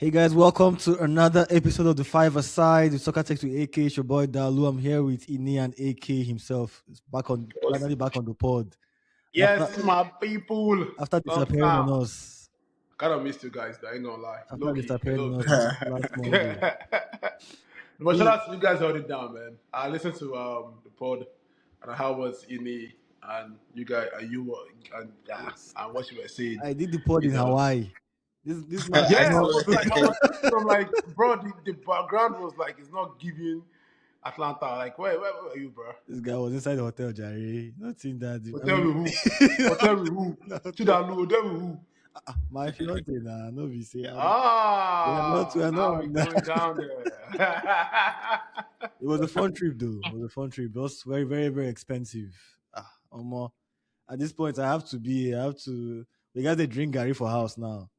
Hey guys, welcome to another episode of the Five Aside. The Soccer Text with AK. It's your boy Dalu. I'm here with Ini and AK himself. It's finally back on the pod. After Yes, my people. after Long disappearing time. on us. Kind of missed you guys, I ain't gonna lie. After Low key, a disappearing little on us bit. last Monday. But shout Hey, out to you guys held it down, man. I listened to the pod and how was Ini and you guys and you were and what you were saying, I did the pod you in know. Hawaii. This man, Yeah, you I know, was like, I'm like, bro, the background was like, it's not giving Atlanta. Like, where were you, bro? this guy was inside the hotel, Jerry. Nothing that. I Hotel with who? Hotel with who? not Chidalu, hotel with who? my fiance now. No, we say we are Now not we on going that. down there. It was a fun trip though. It was a fun trip. It was very, very, very expensive. Omo. At this point, I have to. We got the drink Gary for house now.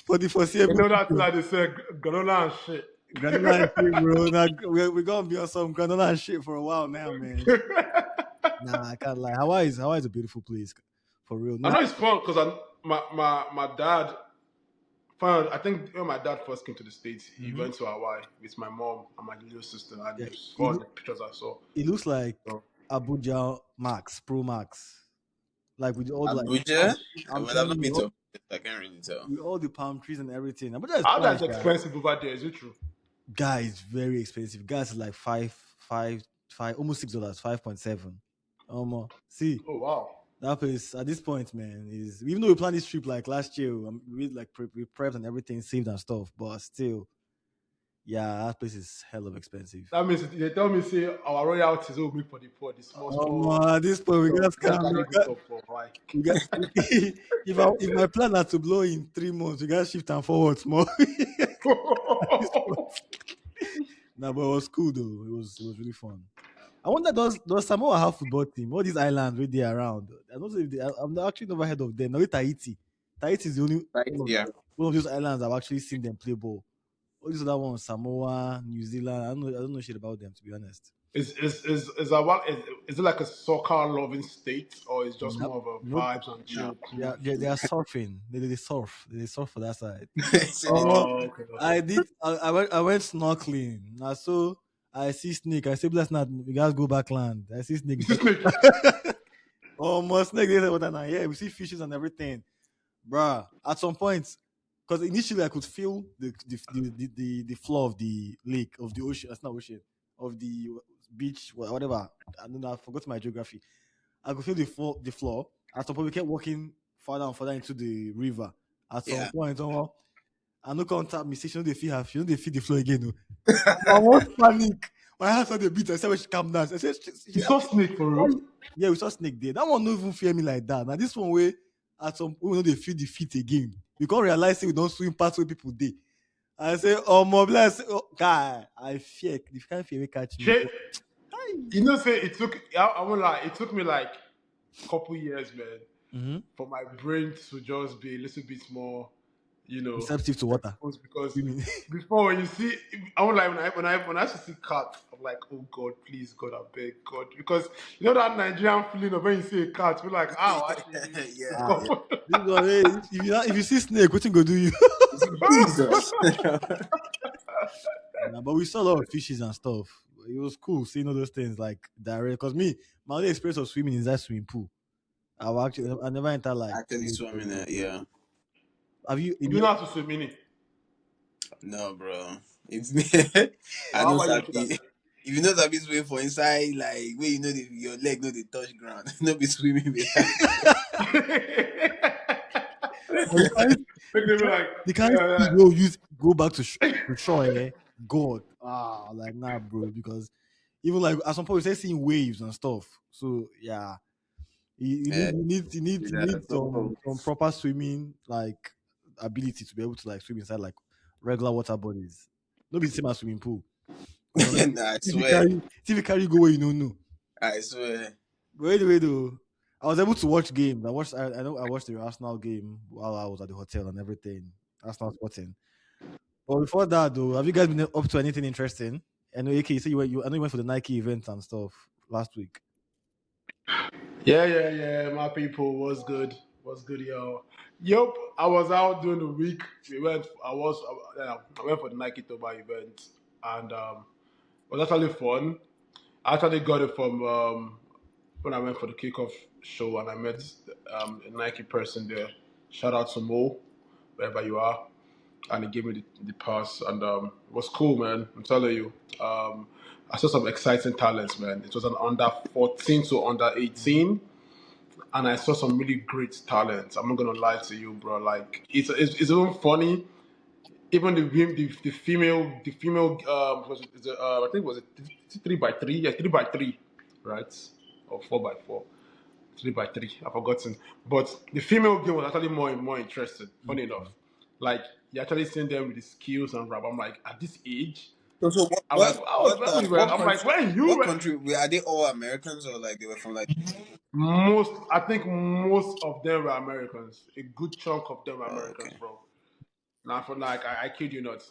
For the You foreseeable know that future. like they say granola and shit. Granola and shit, bro. Now, we're gonna be on some granola and shit for a while now, man. Nah, I can't lie. Hawaii is a beautiful place. For real. I Nah, know it's fun because my dad found I think when my dad first came to the States, he mhm. went to Hawaii with my mom and my little sister and Yeah, it was fun the pictures I saw. it looks like So, Abuja Max, Pro Max. Like with all the like Abuja? I'm Well, I've telling not you, been to Abuja, so I can't really tell. with all the palm trees and everything. Abuja is how nice, that's guy. expensive over there, is it true? Guy is very expensive. Gas is like five, almost $6, 5.7. See Oh wow. that place at this point, man, is even though we planned this trip like last year, we like we prepped and everything, saved and stuff, but still, yeah, that place is hell of expensive. That means they tell me say our royalties will be for the small At this point, we stuff. got Just scam. carry this up for like We got if my plan had to blow in 3 months, we got shift and forward more. Nah, but it was cool though. It was really fun. I wonder does Samoa have football team? All these islands where they around. I don't know if I've actually never heard of them. Now Tahiti. Tahiti is the only Right? Yeah. one of those islands I've actually seen them play ball. All these other ones, Samoa, New Zealand. I don't know shit about them to be honest. is it like a soccer loving state or is just Nope. more of a Nope. vibes and No. chill Yeah, cruise? they are surfing. They surf. They surf for that side. Seriously. Okay. I went snorkeling. Now so I see snake. I say bless not we guys go back land. I see snake. More snake there what now. Yeah, we see fishes and everything. Bruh. At some point, because initially I could feel the floor of the lake, of the ocean. That's not ocean, of the beach, whatever. I don't know, I forgot my geography. I could feel the floor. At some point we kept walking further and further into the river. At some Yeah. point, I no contact me, say she know they feel her, she know they feel the floor again. No. I was panic. My hands on the beat. I said, when she calm down. I said, You saw snake for real? yeah, we saw snake there. That one don't even fear me like that. Now this one way at some point we know they feel the feet again. We can't realize it, we don't swim past where people did. I say, oh my bless, oh, guy, I fear. If you can't fear, we catch me. Shit. You know, say I won't lie, it took me like a couple years, man, Mm-hmm. for my brain to just be a little bit more, Receptive to water. exposed because Swimming. before when you see, I won't lie, when I used to see cats, I'm like, oh God, please God, I beg God, because you know that Nigerian feeling of when you see a cat, we're like, oh, actually, Yeah. This one, hey, if you see snake, what thing go do you? Jesus. Nah, but we saw a lot of fishes and stuff. It was cool seeing all those things like direct. Because me, my only experience of swimming is that swimming pool. I never entered like. Actually swimming it, yeah. Have you? you know how to swim in it. No, bro. It's I How know about you? Sabi. If you know Sabi swim for inside, like where you know your leg no they touch ground, no be swimming with The kind, Make them be like, the kind speed we'll use go back to shore, eh? God, like nah, bro. Because even like at some point we start seeing waves and stuff. So yeah, you need some proper swimming like ability to be able to like swim inside like regular water bodies. Not be the same as swimming pool. Nah, I If you swear. carry go where you don't know. I swear. But anyway, though, I was able to watch games. I know I watched the Arsenal game while I was at the hotel and everything. Arsenal Sporting. But before that, though, have you guys been up to anything interesting? I know AK, you said I know you went for the Nike event and stuff last week. yeah, my people was good. What's good, yo? Yep, I was out during the week. I went for the Nike Toba event, and it was actually fun. I actually got it from when I went for the kickoff show, and I met a Nike person there. Shout out to Mo, wherever you are, and he gave me the pass, and it was cool, man. I'm telling you. I saw some exciting talents, man. It was an under 14 to under 18, and I saw some really great talent. I'm not gonna lie to you, bro. Like it's even funny. Even the female I think was it 3x3? Yeah, 3x3, right? Or 4x4. 3x3. I've forgotten. But the female game was actually more interesting. Funny enough, like you actually seeing them with the skills and rap. I'm like, at this age, So I'm like, I was when we were. I'm like, when you what were. country are they all Americans or like they were from like? I think most of them were Americans. A good chunk of them were Oh, Americans, okay. bro. Now, for like, I kid you not.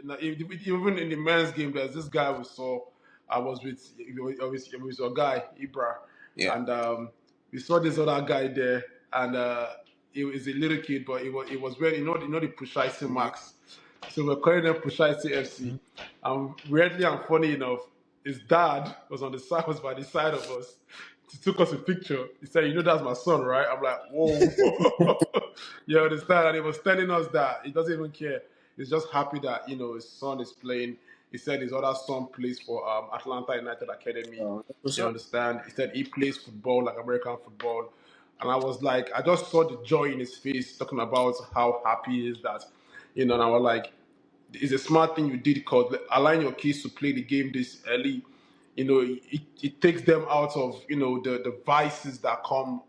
Now, even in the men's game, there's this guy we saw. I was with, it was a guy, Ibra, Yeah. and we saw this other guy there, and he was a little kid, but it was wearing, the Pushaisi Mm-hmm. Max. So we're calling them Pushaisi FC. Weirdly and funny enough, his dad was by the side of us. He took us a picture. He said, that's my son, right? I'm like, whoa. You understand? And he was telling us that he doesn't even care. He's just happy that, his son is playing. He said his other son plays for Atlanta United Academy. What's You up? understand? He said he plays football, like American football. And I was like, I just saw the joy in his face talking about how happy he is that, and I was like, it's a smart thing you did because allowing your kids to play the game this early, it takes them out of, the vices that come,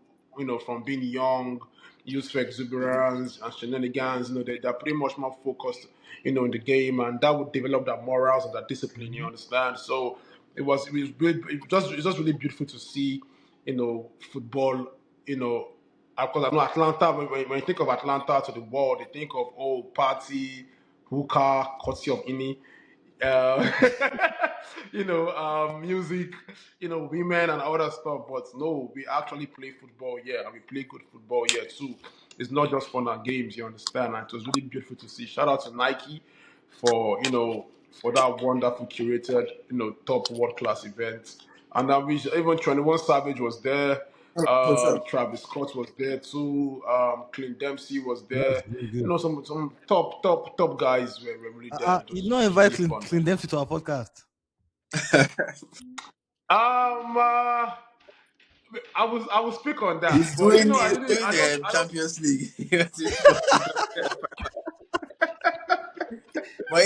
from being young, used for exuberance and shenanigans. They're pretty much more focused, in the game, and that would develop their morals and their discipline. You understand? So it's just really beautiful to see, football, because I know Atlanta. When you think of Atlanta to the world, they think of party, hookah, courtesy of Ini, uh, music, women and other stuff. But no, we actually play football here, and we play good football here too. It's not just fun and games, you understand? And it was really beautiful to see. Shout out to Nike for for that wonderful curated, top world class event. And then even 21 Savage was there. What's up? Travis Scott was there too. Clint Dempsey was That's there. really good. Some top guys were really there. It You was, not it was invite really fun, man. Clint Dempsey to our podcast. Um, uh, I will speak on that, He's but doing I he's didn't. doing I don't. Champions League. But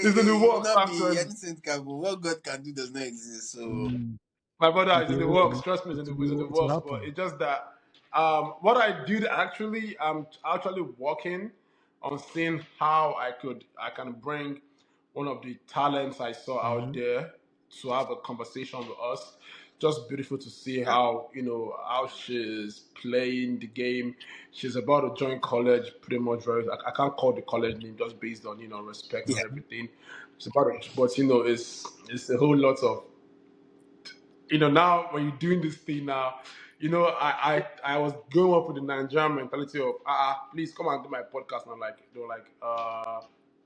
It's in the it will works not be actually. anything can go. What God can do does not exist. So Mm, My brother is in the works. it Trust me, it's in the will works. But happen. it's just that what I did actually, I'm actually working on seeing how I can bring one of the talents I saw out Mm-hmm. there to have a conversation with us. Just beautiful to see yeah, how she's playing the game. She's about to join college, pretty much. I can't call the college name just based on respect and yeah. everything. It's about to, but it's a whole lot of now when you're doing this thing now, I was going up with the Nigerian mentality of please come and do my podcast. And I'm like, they're like,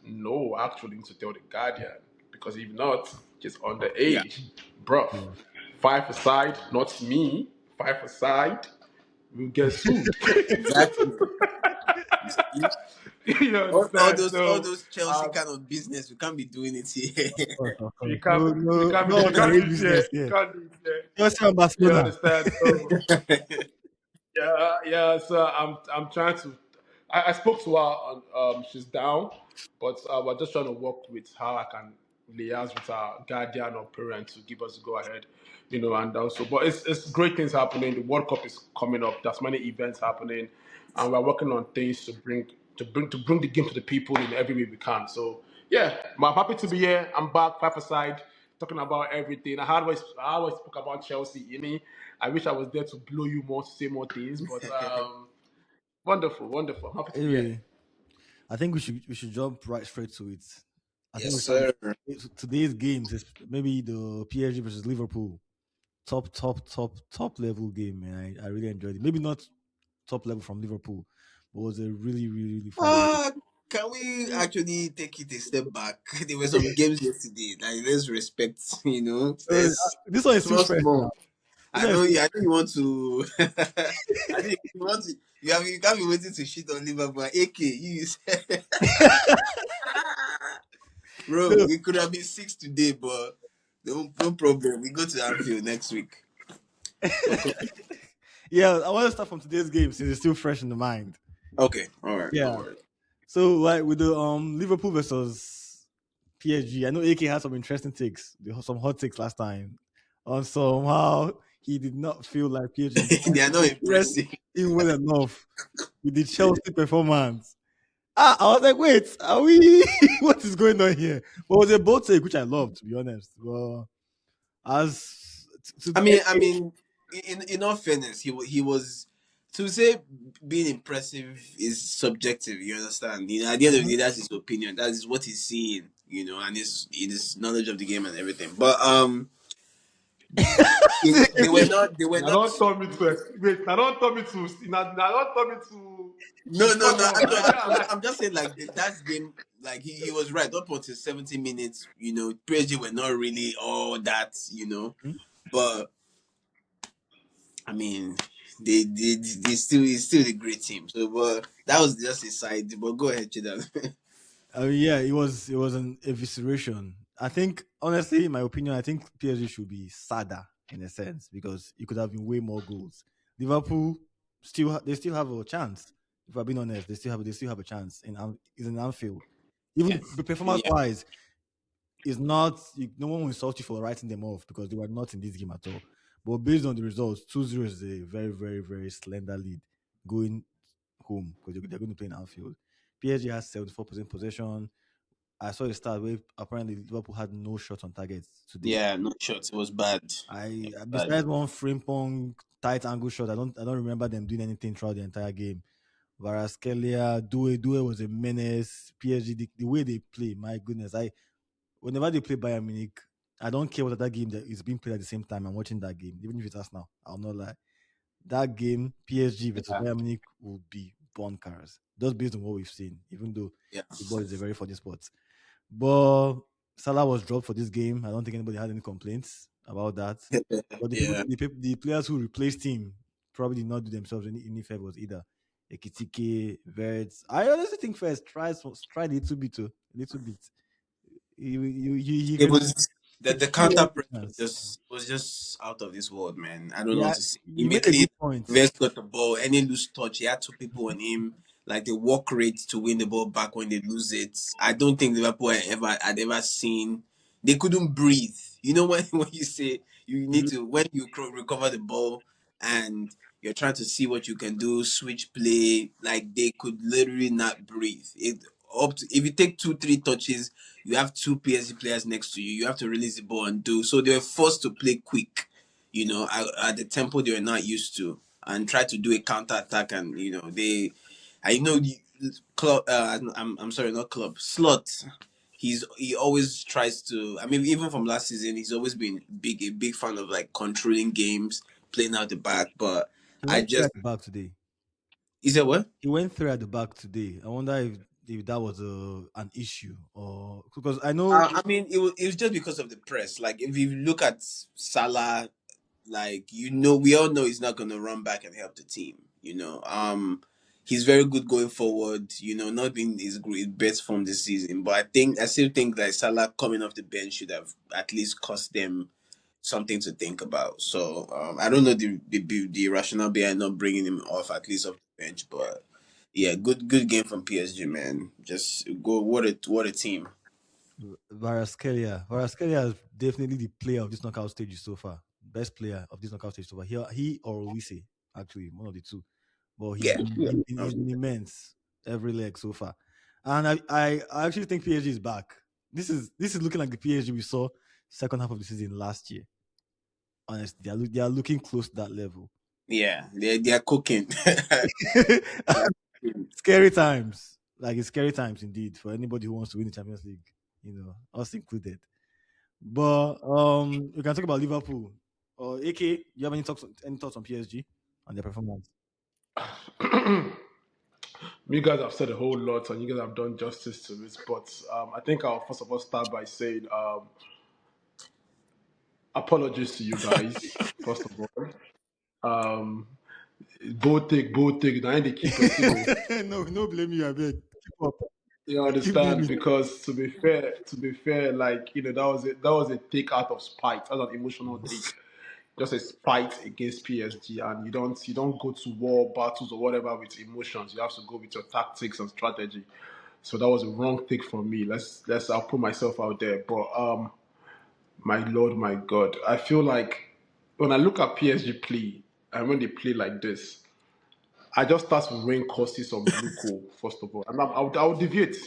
no, actually you need to tell the Guardian because if not, she's Yeah. underage. Bruh. Yeah. Five aside, not me. Five aside, we'll get sued. Exactly. You see? You All understand? those all So those Chelsea kind of business, we can't be doing it Of here. course, of you course. can't No you can't do underage it here. business You here. can't do it here. Just from You Barcelona. understand? So yeah, yeah. So I'm trying to. I spoke to her on. She's down, but we're just trying to work with how I can liaise with our guardian or parent to give us a go ahead, and also. But it's great things happening. The World Cup is coming up. There's many events happening, and we're working on things to bring the game to the people in every way we can. So yeah, I'm happy to be here. I'm back, five aside, talking about everything. I always spoke about Chelsea. I wish I was there to blow you more, to say more things, but wonderful, wonderful. I'm happy to be here. Anyway, I think we should jump right straight to it. I think Yes, we start sir. with today's games. Is maybe the PSG versus Liverpool. Top level game, man. I really enjoyed it. Maybe not top level from Liverpool. But it was a really, really, really fun game. Uh, can we actually take it a step back? There were some games yesterday. Like, let's respect, there's This one is still small, fresh now. small. This one is still, I know you want to. I think you want to. You can't be waiting to shit on Liverpool. AK, you said, bro, no, we could have been six today, but no problem. We go to Anfield next week. Okay. yeah, I want to start from today's game since it's still fresh in the mind. Okay. All right. No Yeah. worries. So like with the Liverpool versus PSG, I know AK had some interesting takes, some hot takes last time. On somehow he did not feel like PSG They are not impressed impressive. him well enough with the Chelsea performance. I was like, wait, are we? What is going on here? But it was a bold take, which I loved, to be honest. Well, as to, I mean, in all fairness, he was to say being impressive is subjective. You understand? At the end of the day, that's his opinion. That is what he's seeing. And his knowledge of the game and everything. But they were not. They were Now not. don't tell me to wait. Now don't tell me to. Now don't tell me to No. discuss on. I'm just saying like that game. Like he was right up until 70 minutes. PSG were not really all that. But I mean, they still it's still a great team. So, but that was just a side. But go ahead, Chidan. yeah, it was an evisceration. I think honestly, in my opinion, I think PSG should be sadder in a sense because it could have been way more goals. Liverpool they still have a chance. If I'm being honest, they still have a chance is in Anfield. Even performance Yeah, wise, is not no one will insult you for writing them off because they were not in this game at all. But based on the results, 2-0 is a very, very, very slender lead going home because they're going to play in Anfield. PSG has 74% possession. I saw a stat where apparently Liverpool had no shots on target today. yeah, no shots. It was bad. I It was bad. besides one frame pong tight angle shot, I don't remember them doing anything throughout the entire game. Varaskelia, Due was a menace. PSG, the way they play, my goodness, whenever they play Bayern Munich, I don't care whether that game that is being played at the same time. I'm watching that game, even if it's Arsenal. I'll not lie. That game, PSG versus Yeah, Bayern Munich, will be bonkers. Just based on what we've seen, even though yeah, football is a very funny sport. But Salah was dropped for this game. I don't think anybody had any complaints about that. But yeah. the players who replaced him probably did not do themselves any favors either. Ekitike, Verts. I honestly think first tried a little bit, too, a little bit. He It could was the really counter press chance. was just out of this world, man. I don't know Yeah, what to say. you made a Immediately, good point. Vest got the ball. Any loose touch, he had two people on him. Like the work rate to win the ball back when they lose it. I don't think Liverpool had ever seen. They couldn't breathe. When you say you need to when you recover the ball and you're trying to see what you can do, switch play. Like they could literally not breathe. If you take 2-3 touches, you have two PSG players next to you. You have to release the ball and do. So they were forced to play quick, at the tempo they were not used to, and try to do a counter attack. And I know the club. I'm sorry, not club. Slot. He always tries to. I mean, even from last season, he's always been a big fan of like controlling games, playing out the back. But He I went through just at the back today. is that what? He went through at the back today. I wonder if that was an issue or because I know. I mean, it was just because of the press. Like, if you look at Salah, like we all know he's not going to run back and help the team. He's very good going forward. Not being his great best form this season, but I still think that Salah coming off the bench should have at least cost them something to think about. So I don't know the rationale behind not bringing him off at least off the bench, but yeah, good game from PSG, man. Just go what a team. Varaskelia is definitely the player of this knockout stage so far. Best player of this knockout stage so far. He or Olise, actually, one of the two. But he's Yeah, been, yeah. he's been immense every leg so far. And I actually think PSG is back. This is looking like the PSG we saw second half of the season last year. Honestly, they are looking close to that level. Yeah, they are cooking. Scary times. Like it's scary times indeed for anybody who wants to win the Champions League, us included. But we can talk about Liverpool. AK, you have any thoughts on PSG and their performance? You guys have said a whole lot, and you guys have done justice to it. But I think I'll first of all start by saying apologies to you guys. First of all, um, both take. Now they keep us, No, no blame you, I beg. Keep up. You Keep doing understand? it. Because to be fair, like that was a take out of spite. That was an emotional take, just a spite against PSG. And you don't go to war battles or whatever with emotions. You have to go with your tactics and strategy. So that was a wrong take from me. I'll put myself out there. But my Lord, my God, I feel like when I look at PSG play and when they play like this. I just start to rain curses on Blue Co. First of all, and I'll deviate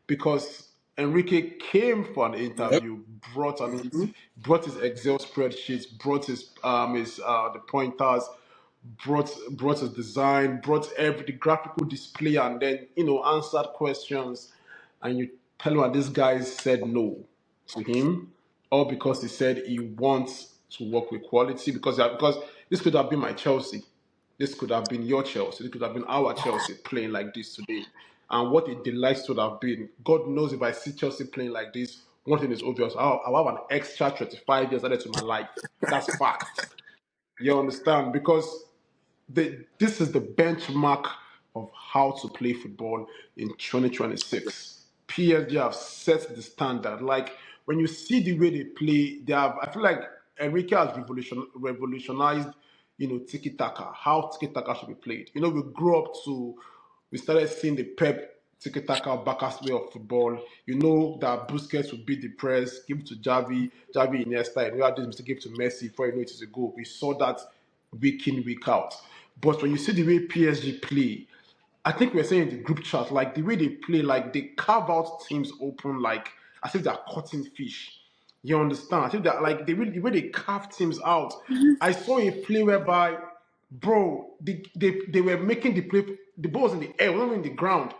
because Enrique came for an Yep. interview, brought Mm-hmm. brought his Excel spreadsheets, brought his the pointers, brought his design, brought every the graphical display, and then answered questions, and you tell me this guy said no to him, all because he said he wants to work with quality because this could have been my Chelsea. This could have been your Chelsea. This could have been our Chelsea playing like this today. And what a delight would have been. God knows if I see Chelsea playing like this, one thing is obvious. I'll have an extra 25 years added to my life. That's fact. You understand? Because this is the benchmark of how to play football in 2026. PSG have set the standard. Like when you see the way they play, they have. I feel like Enrique has revolutionized, tiki-taka, how tiki-taka should be played. We grew up to, we started seeing the Pep tiki-taka backers way of football. You know that Busquets would beat the press, give it to Javi Iniesta, and we had this mistake, give it to Messi before you know it is a goal. We saw that week in, week out. But when you see the way PSG play, I think we are saying in the group chat, like the way they play, like they carve out teams open, like as if they're cutting fish. You understand? I think that like the way they carve teams out. I saw a play whereby, bro, they were making the play, the ball was in the air, it wasn't in the ground,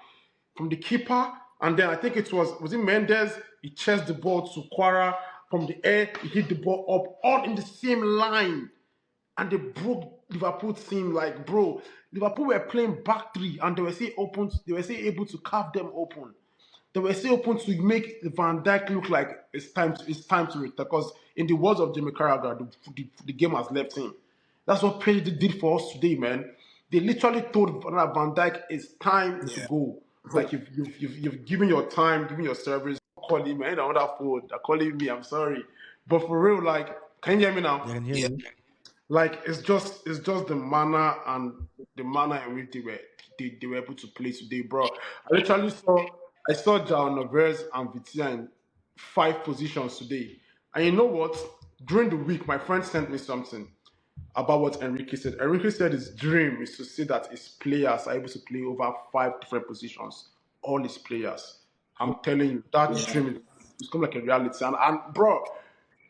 from the keeper, and then I think it Mendes, he chased the ball to Quara from the air, he hit the ball up, all in the same line, and they broke Liverpool team. Like, bro, Liverpool were playing back three, and they were still able to carve them open. They were still open to make Van Dijk look like it's time to retire. Because in the words of Jimmy Carragher, the game has left him. That's what PSG did for us today, man. They literally told Van Dijk it's time to Yeah. go. Like you've given your time, given your service. Calling me, I don't that phone. They're calling me. I'm sorry, but for real, like, can you hear me I now? can hear Yeah. you. Like it's just the manner in which they were able to play today, bro. I saw João Neves and Vitia in 5 positions today. And you know what? During the week, my friend sent me something about what Enrique said. Enrique said his dream is to see that his players are able to play over 5 different positions. All his players. I'm telling you, that Yeah. dream is come like a reality. And bro,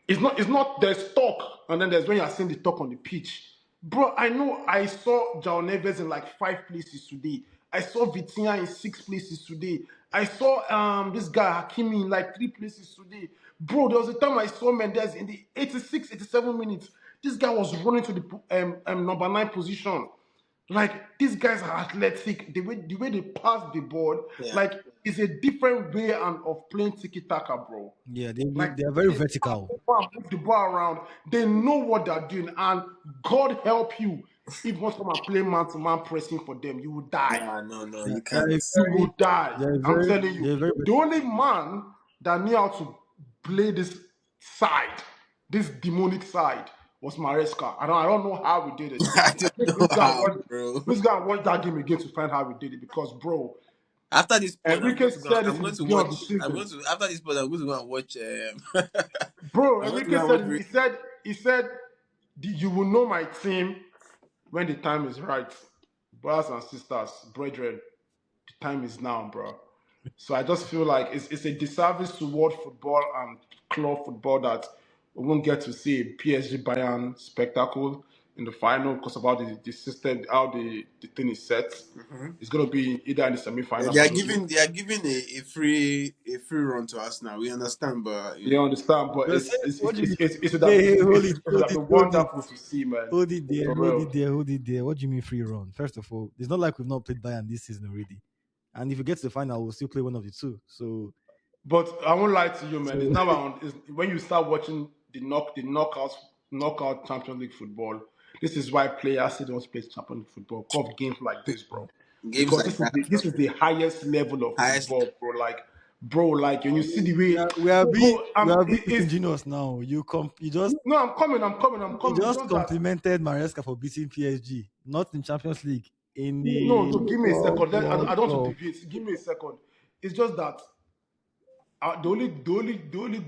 it's not there's talk and then there's when you're seeing the talk on the pitch. Bro, I know I saw João Neves in like 5 places today. I saw Vitinha in 6 places today. I saw this guy Hakimi in like 3 places today. Bro, there was a time I saw Mendes in the 86, 87 minutes. This guy was running to the number 9 position. Like these guys are athletic. The way they pass the ball, Yeah. like it's a different way of playing tiki taka, bro. Yeah, they, Like they are very they pass vertical. the ball, move the ball around. They know what they're doing, and God help you if you want to come and play man to man pressing for them, you will die. Nah, no, no, They you they are can't. You will die. I'm telling you. very The only man that knew how to play this side, this demonic side, was Maresca. I don't know how we did it. I I don't think know how, bro. this guy watched that game again to find how we did it because, bro, After this pod, I'm Enrique going to go. said it I'm in the going to beginning of the watch. I'm season. going to after this pod. I'm going to go and watch. Bro, I'm going to Enrique go and said watch. it, he said you will know my team when the time is right. Brothers and sisters, brethren, the time is now, bro. So I just feel like it's a disservice to world football and club football that we won't get to see a PSG Bayern spectacle. in the final because about the system, how the thing is set. It's gonna be either in the semi-final They or are losing. giving a free run to us now. We understand, but You understand? But They say, what do you mean? it would have Hey, it would have been wonderful to see, man. For real. hold it there. What do you mean free run? First of all, it's not like we've not played Bayern this season already. And if we get to the final, we'll still play one of the two. So, But I won't lie to you, man. so It's now around. It's, when you start watching knockout Champions League football, this is why players still don't play Champions League football. Cause games like this, bro. games Because like that, this is the highest level of highest. football, bro. Like when you see the way, bro. we are being It's disingenuous now. no. I'm You coming. It's just just that. complimented Maresca for beating PSG, not in Champions League, in No. the Give me a second. I World don't want to Cup. deviate. Give me a second. It's just that the only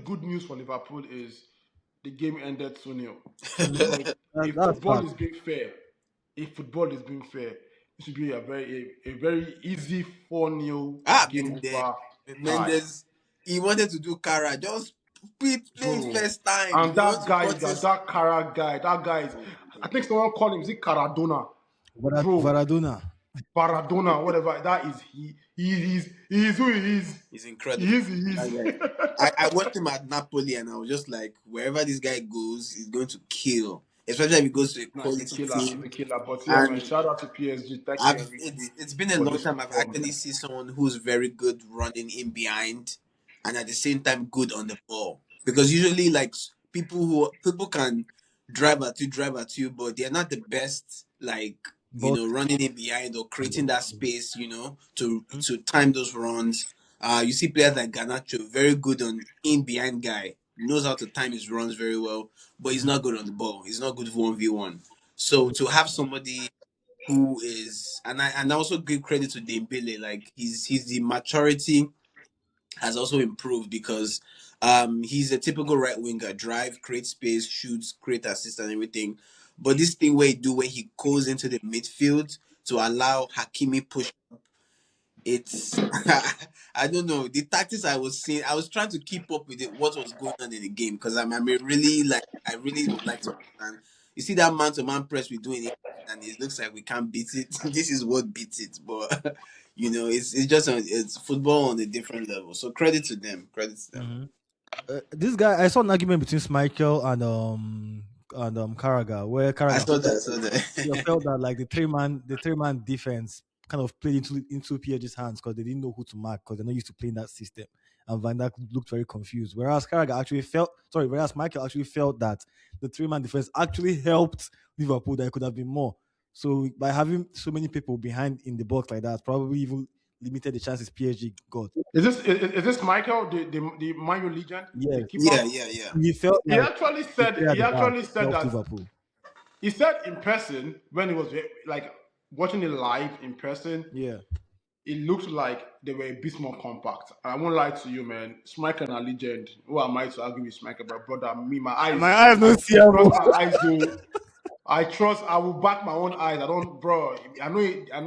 good news for Liverpool is the game ended 2-0. Mhm. Because if That's football fact. is being fair, it should be a very easy 4-0 game Mendes, over tie, Mendes, he wanted to do Kara, just play it bro. first time. And You want that to guy, cut it. that Kara guy, I think someone called him, is it Caradona? Bro, Varadona. Baradona, whatever. That is he is who he is. He's He incredible. is, he That is. guy. I watched him at Napoli and I was just like, wherever this guy goes, he's going to kill. Especially if he goes to a Nah, he's a quality killer. He's team. a killer. But yeah, man, And shout out to PSG. Thank you, I've Enrique, it's been a for long this time I've football, actually man. seen someone who's very good running in behind and at the same time good on the ball. Because usually like people can drive at you, but they're not the best like But running in behind or creating that space, Mhm. to time those runs. You see players like Garnacho, very good on in behind guy, knows how to time his runs very well, but he's not good on the ball. He's not good for 1v1. So to have somebody who is and I also give credit to Dembele. Like he's the maturity has also improved because he's a typical right winger, drive, create space, shoots, create assist and everything. But this thing where he do when he goes into the midfield to allow Hakimi push, it's I don't know the tactics I was seeing. I was trying to keep up with it, what was going on in the game because I'm a really like I really would like to understand. You see that man to man press we're doing it, and it looks like we can't beat it. This is what beats it, but it's just it's football on a different level. So credit to them. Credit to them. Mhm. This guy, I saw an argument between Schmeichel and Carragher, where I Carragher saw that. I saw that. felt that like the three man defense kind of played into PSG's hands because they didn't know who to mark because they're not used to playing that system. And Van Dijk looked very confused. Whereas Michael actually felt that the three-man defense actually helped Liverpool. That it could have been more. So by having so many people behind in the box like that, probably even limited the chances PSG got. Is this Michael, the Man U legend, the Yes, keeper? Yeah, yeah, yeah. he felt He like actually the said player at he the back actually said helped that Liverpool. he said in person when he was like watching it live in person, Yeah, it looked like they were a bit more compact. And I won't lie to you, man. Smacker and a legend. Who am I to argue with Smacker, but brother, me, my my eyes. eyes I no see am. trust my eyes, though. I trust. I will back my own eyes. I don't, bro. I know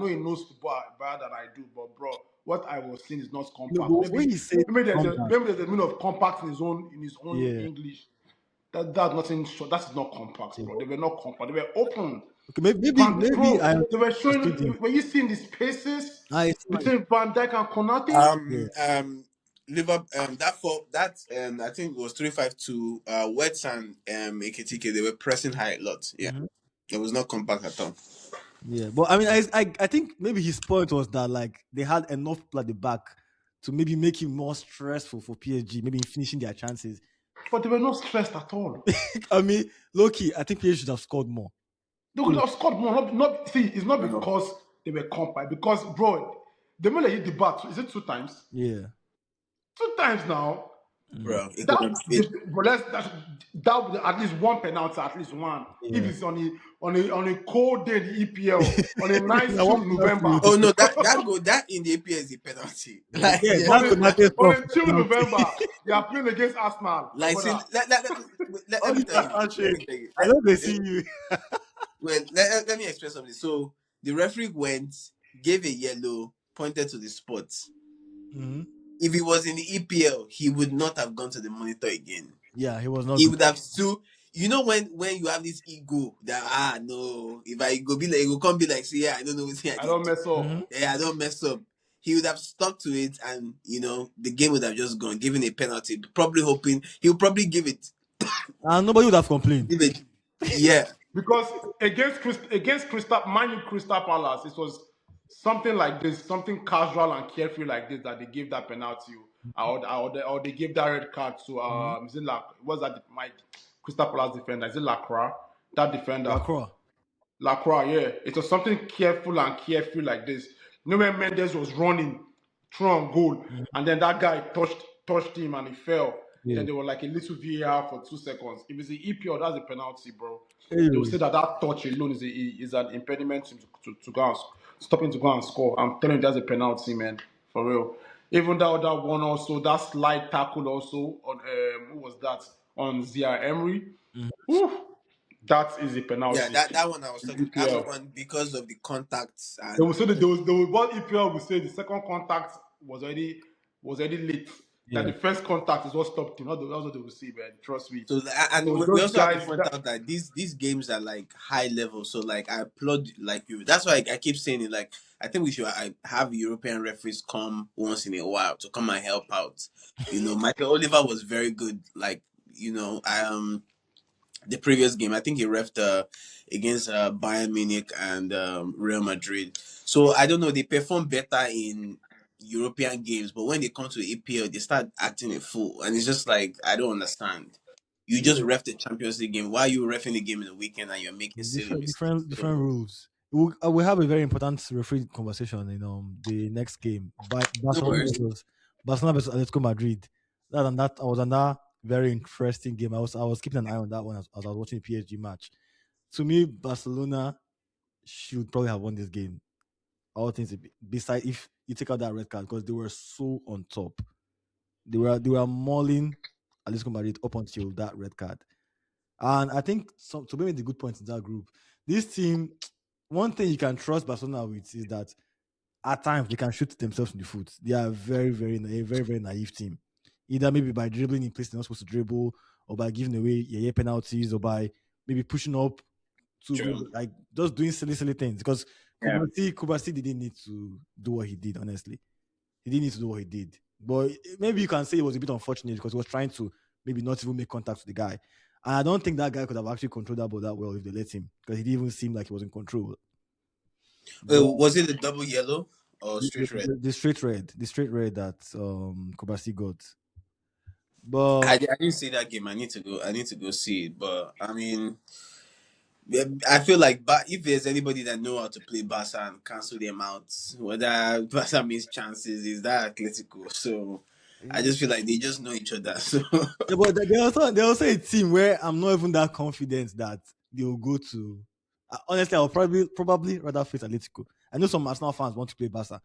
he knows football better than I do, but bro, what I was seeing is not No, compact. but when he said come back, Maybe there's a meaning of compact in his own yeah. English. That's nothing short. That is not compact, bro. They were not compact. They were open. Okay, maybe I Bro, they were showing. understood him. When you see the spaces I between Van Dijk and Konate, yeah. Liverpool I think it was 3-5-2. Wets and Ekitike, they were pressing high a lot. Yeah, Mhm. it was not compact at all. Yeah, but I mean, I think maybe his point was that like they had enough people at the back to maybe make it more stressful for PSG, maybe in finishing their chances. but they were not stressed at all. I mean, Loki, I think PSG should have scored more. They could have scored more. See, it's not No. because they were compact. Because, bro, the moment they hit the bat, is it 2 times? Yeah. 2 times now. Mhm. Bro, it could have it, That would at least one penalty, at least one. If Yeah. it's on a cold day in the EPL, on a nice Now, chill what penalty November, you Oh take? no, that go that in the APL is a penalty. Like Yeah, yeah, on that's a Konate on stuff. a chill Penalty. November, they are playing against Arsenal, my like see, brother. let All me this tell you. Let me handshake. tell you. I know they see you. Well, let me explain something. So the referee went, gave a yellow, pointed to the spot. Mhm. If he was in the EPL, he would not have gone to the monitor again. Yeah, he was not He good. would have still you know when you have this ego that no, if I go be like, it will come be like, see, yeah, I don't know what I I did. don't mess Mm-hmm. up. Yeah, I don't mess up. He would have stuck to it, and the game would have just gone, given a penalty. Probably hoping he'll probably give it. And nobody would have complained. Give it. Yeah, Because against Crystal Palace, it was something like this, something casual and carefree like this that they gave that penalty, or they gave that red card to Mm-hmm. is it what's that my Crystal Palace defender? Is it Lacroix? That defender. Lacroix. Lacroix, yeah. It was something careful and carefree like this. You know when Mendes was running through on goal, Mm-hmm. and then that guy touched him and he fell. Yeah. Then they were like a little VAR for 2 seconds. If it's an EPL, that's a penalty, bro. They will Anyway, say that touch alone is an impediment to go and stop him to go and score. I'm telling you, that's a penalty, man, for real. Even that other one also, that slide tackle also on who was that on Zia Emery? mhm. Whew, that is a yeah. penalty. That one I was talking. That EPL. one because of the contacts They will and say that there was what EPL will say the second contact was already late. That Yeah. the first contact is what stopped him. That's what they will say, man. Trust me. so and So we those also have to guys point that out that these games are like high level. So like I applaud like you. That's why I keep saying it. Like I think we should have European referees come once in a while to come and help out. Michael Oliver was very good. Like the previous game. I think he refed against Bayern Munich and Real Madrid. So I don't know. They perform better in European games, but when they come to EPL, they start acting a fool, and it's just like I don't understand. You just Yeah. ref the Champions League game. Why are you refing the game in the weekend and you're making silly mistakes? Different So rules. We have a very important referee conversation in the next game. no worries. Barcelona versus Atletico Madrid. That I was on that very interesting game. I was keeping an eye on that one as I was watching the PSG match. To me, Barcelona should probably have won this game. All things beside if you take out that red card because they were so on top. They were mauling Atletico Madrid up until that red card. And I think to bring the good points in that group, this team, one thing you can trust Barcelona with is that at times they can shoot themselves in the foot. They are a very, very naive team. Either maybe by dribbling in place they're not supposed to dribble, or by giving away penalties, or by maybe pushing up two goals, True. like just doing silly things. Because Yeah. Kubasi didn't need to do what he did, honestly. He didn't need to do what he did. But maybe you can say it was a bit unfortunate because he was trying to maybe not even make contact with the guy. And I don't think that guy could have actually controlled that ball that well if they let him because he didn't even seem like he was in control. But Was it a double yellow or the, straight red? the straight red that Kubasi got. But I didn't see that game. I need to go. I need to go see it. But I mean, yeah, I feel like if there's anybody that know how to play Barca and cancel them out, whether Barca means chances, is that Atletico. So I just feel like they just know each other. So yeah, but they also a team where I'm not even that confident that they will go to. Honestly, I will probably rather face Atletico. I know some Arsenal fans want to play Barca,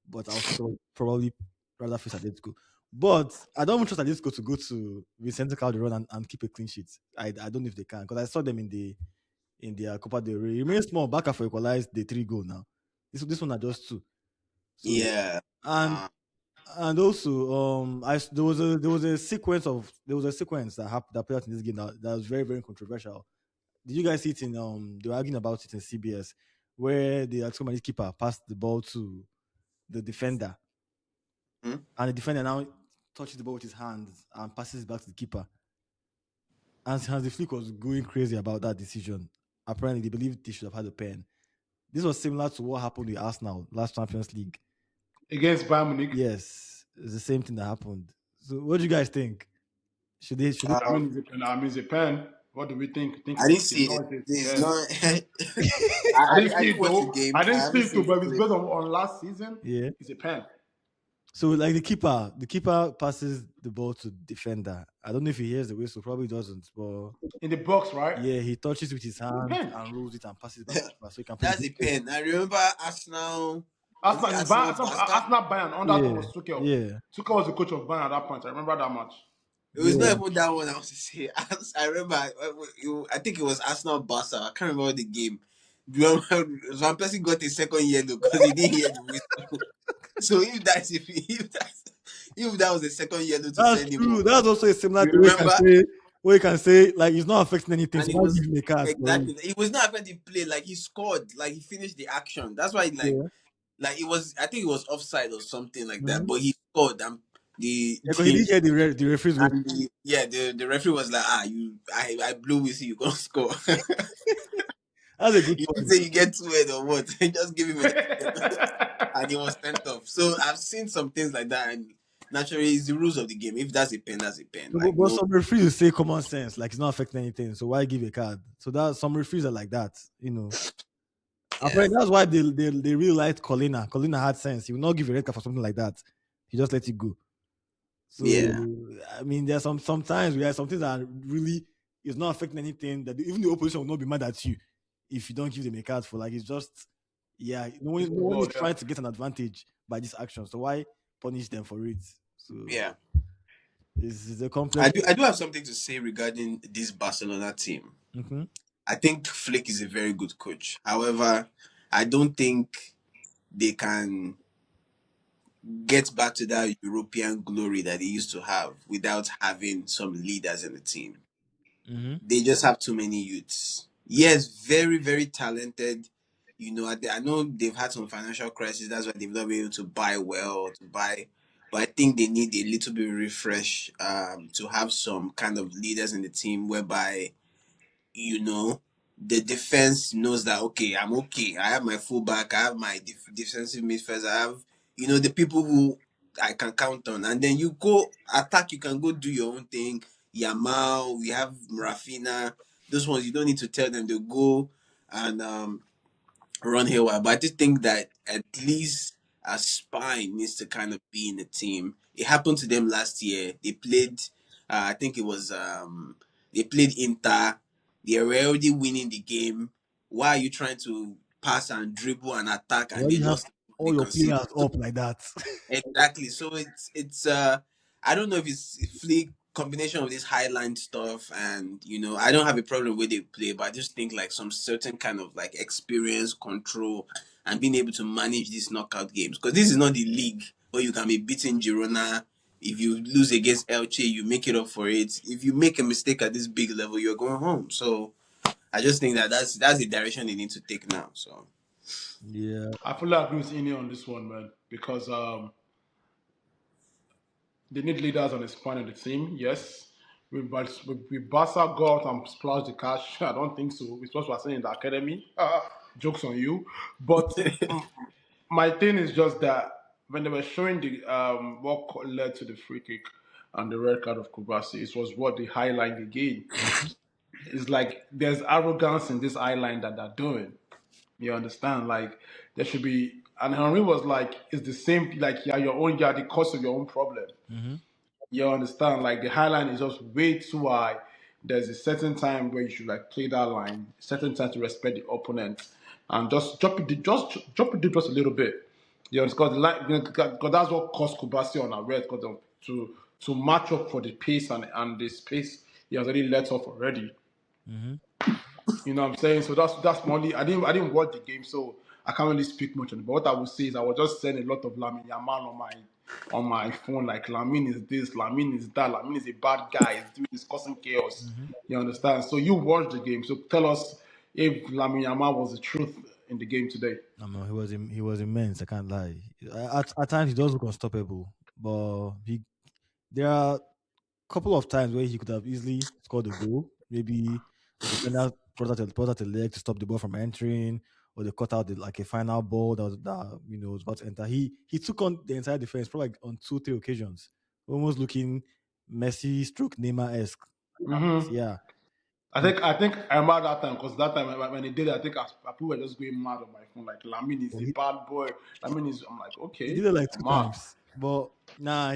but I'll still probably rather face Atletico. But I don't trust Atletico to go to Vicente Calderon and keep a clean sheet. I don't know if they can because I saw them in their Copa del Rey. It remains small. Barca for equalized the 3 goal now. This one are just two. So yeah, and and also, there was a sequence that happened that played out in this game that was very very controversial. Did you guys see it in they were arguing about it in CBS where the Atletico Madrid keeper passed the ball to the defender hmm? and the defender now touches the ball with his hands and passes it back to the keeper. And Hansi Flick was going crazy about that decision. Apparently, they believed they should have had a pen. This was similar to what happened with Arsenal last Champions League. against Bayern Munich. Yes, it's the same thing that happened. So, what do you guys think? Should they? Should I mean, it's a pen. What do we think? Think I didn't it's see no, it. it's a It's pen. not. I didn't I see didn't it watch the though. game. I I didn't see haven't it though, seen the but it's clip. based on last season. yeah. It's a pen. So, like the keeper passes the ball to defender. I don't know if he hears the whistle. Probably doesn't. But In the box, right? yeah, he touches with his hand Pen. and rolls it and passes it back to the keeper so he can put That's the a ball. pen. I remember Arsenal. Was it Arsenal, Arsenal Barca? Arsenal Bayern under Yeah, Thomas Tuchel. yeah. Tuchel was the coach of Bayern at that point. I remember that much. It was not Yeah. even that one I was to say. I remember. I think it was Arsenal Barca. I can't remember the game. One person got a second yellow because he didn't hear the whistle. So if that was the second yellow to That's send him true. off, That's also a similar you thing we can remember? say. Where you can say like it's not affecting anything, And so it why was give him a card for it? exactly it was not affecting play. Like he scored, like he finished the action. That's why Yeah. like it was. I think it was offside or something like that. Mm-hmm. But he scored, and the Yeah, because he didn't hear the referee's whistle. and the referee was like, I blew with you gonna score. That's a good You didn't point. say you get 2 head or what? Just give him and he was sent off. So I've seen some things like that, and naturally, it's the rules of the game. If that's a pen, that's a pen. No, Like but no, some referees will say common sense, like it's not affecting anything, so why give a card? So that some referees are like that, you know. yeah, Apparently, that's why they really liked Colina. Colina had sense. He will not give a red card for something like that. He just let it go. So yeah, I mean, there's sometimes we have some things that really is not affecting anything. That even the opposition will not be mad at you if you don't give them a card for like it's just yeah. It's No one is football, yeah. trying to get an advantage by this action. So why punish them for it? So yeah. it's a complex. I do have something to say regarding this Barcelona team. Mm-hmm. I think Flick is a very good coach. However, I don't think they can get back to that European glory that they used to have without having some leaders in the team. Mm-hmm. They just have too many youths. Yes, very, very talented. You know, I know they've had some financial crisis. That's why they've not been able to buy well, to buy. But I think they need a little bit of refresh to have some kind of leaders in the team whereby you know, the defense knows that okay, I'm okay. I have my fullback, I have my defensive midfielders, I have the people who I can count on, and then you go attack. You can go do your own thing. Yamal, we have Rafina. Those ones you don't need to tell them to go and run haywire. But I just think that at least a spine needs to kind of be in the team. It happened to them last year. They played, I think it was, they played Inter. They were already winning the game. Why are you trying to pass and dribble and attack and Why they you have lost? They all your conceded. players up like that? Exactly. So it's I don't know if it's a fleet combination of this highline stuff and I don't have a problem with they play, but I just think like some certain kind of like experience, control, and being able to manage these knockout games. Because this is not the league where you can be beating Girona. If you lose against Elche, you make it up for it. If you make a mistake at this big level, you're going home. So I just think that that's the direction they need to take now. So Yeah. I fully agree with Ine on this one, man, because they need leaders on the span of the team. Yes, with Barca go out and splash the cash. I don't think so. It's what we're saying in the academy. Jokes on you. But my thing is just that when they were showing the what led to the free kick and the red card of Kubasi, it was what they highlight again. It's like there's arrogance in this eyeline that they're doing. You understand? Like there should be. And Henry was like, "It's the same. Like you're the cause of your own problem." Mm-hmm. You understand? Like the high line is just way too high. There's a certain time where you should like play that line, certain time to respect the opponent, and just drop it just a little bit. You understand? Because the line, because that's what cost Kubasi on our red, because to match up for the pace and the space he has already let off already. Mm-hmm. You know what I'm saying? So that's my only. I didn't watch the game, so I can't really speak much on it. But what I would say is I was just saying a lot of Lamine Yamal on my phone. Like Lamine is this, Lamine is that, Lamine is a bad guy. He's causing chaos. Mm-hmm. You understand? So you watched the game. So tell us if Lamine Yamal was the truth in the game today. I mean, he was immense. I can't lie. At times he does look unstoppable, but there are a couple of times where he could have easily scored a goal. Maybe the defender brought out a leg to stop the ball from entering, or they cut out like a final ball that was about to enter. He took on the entire defense probably like on 2 3 occasions, almost looking Messi stroke Neymar esque. Hmm. Yeah, I think I remember that time because that time when he did it, I think people were just going mad on my phone. Like Lamine is but a bad boy. Lamine is. I'm like, he okay, did it like two I'm mad. times, but nah,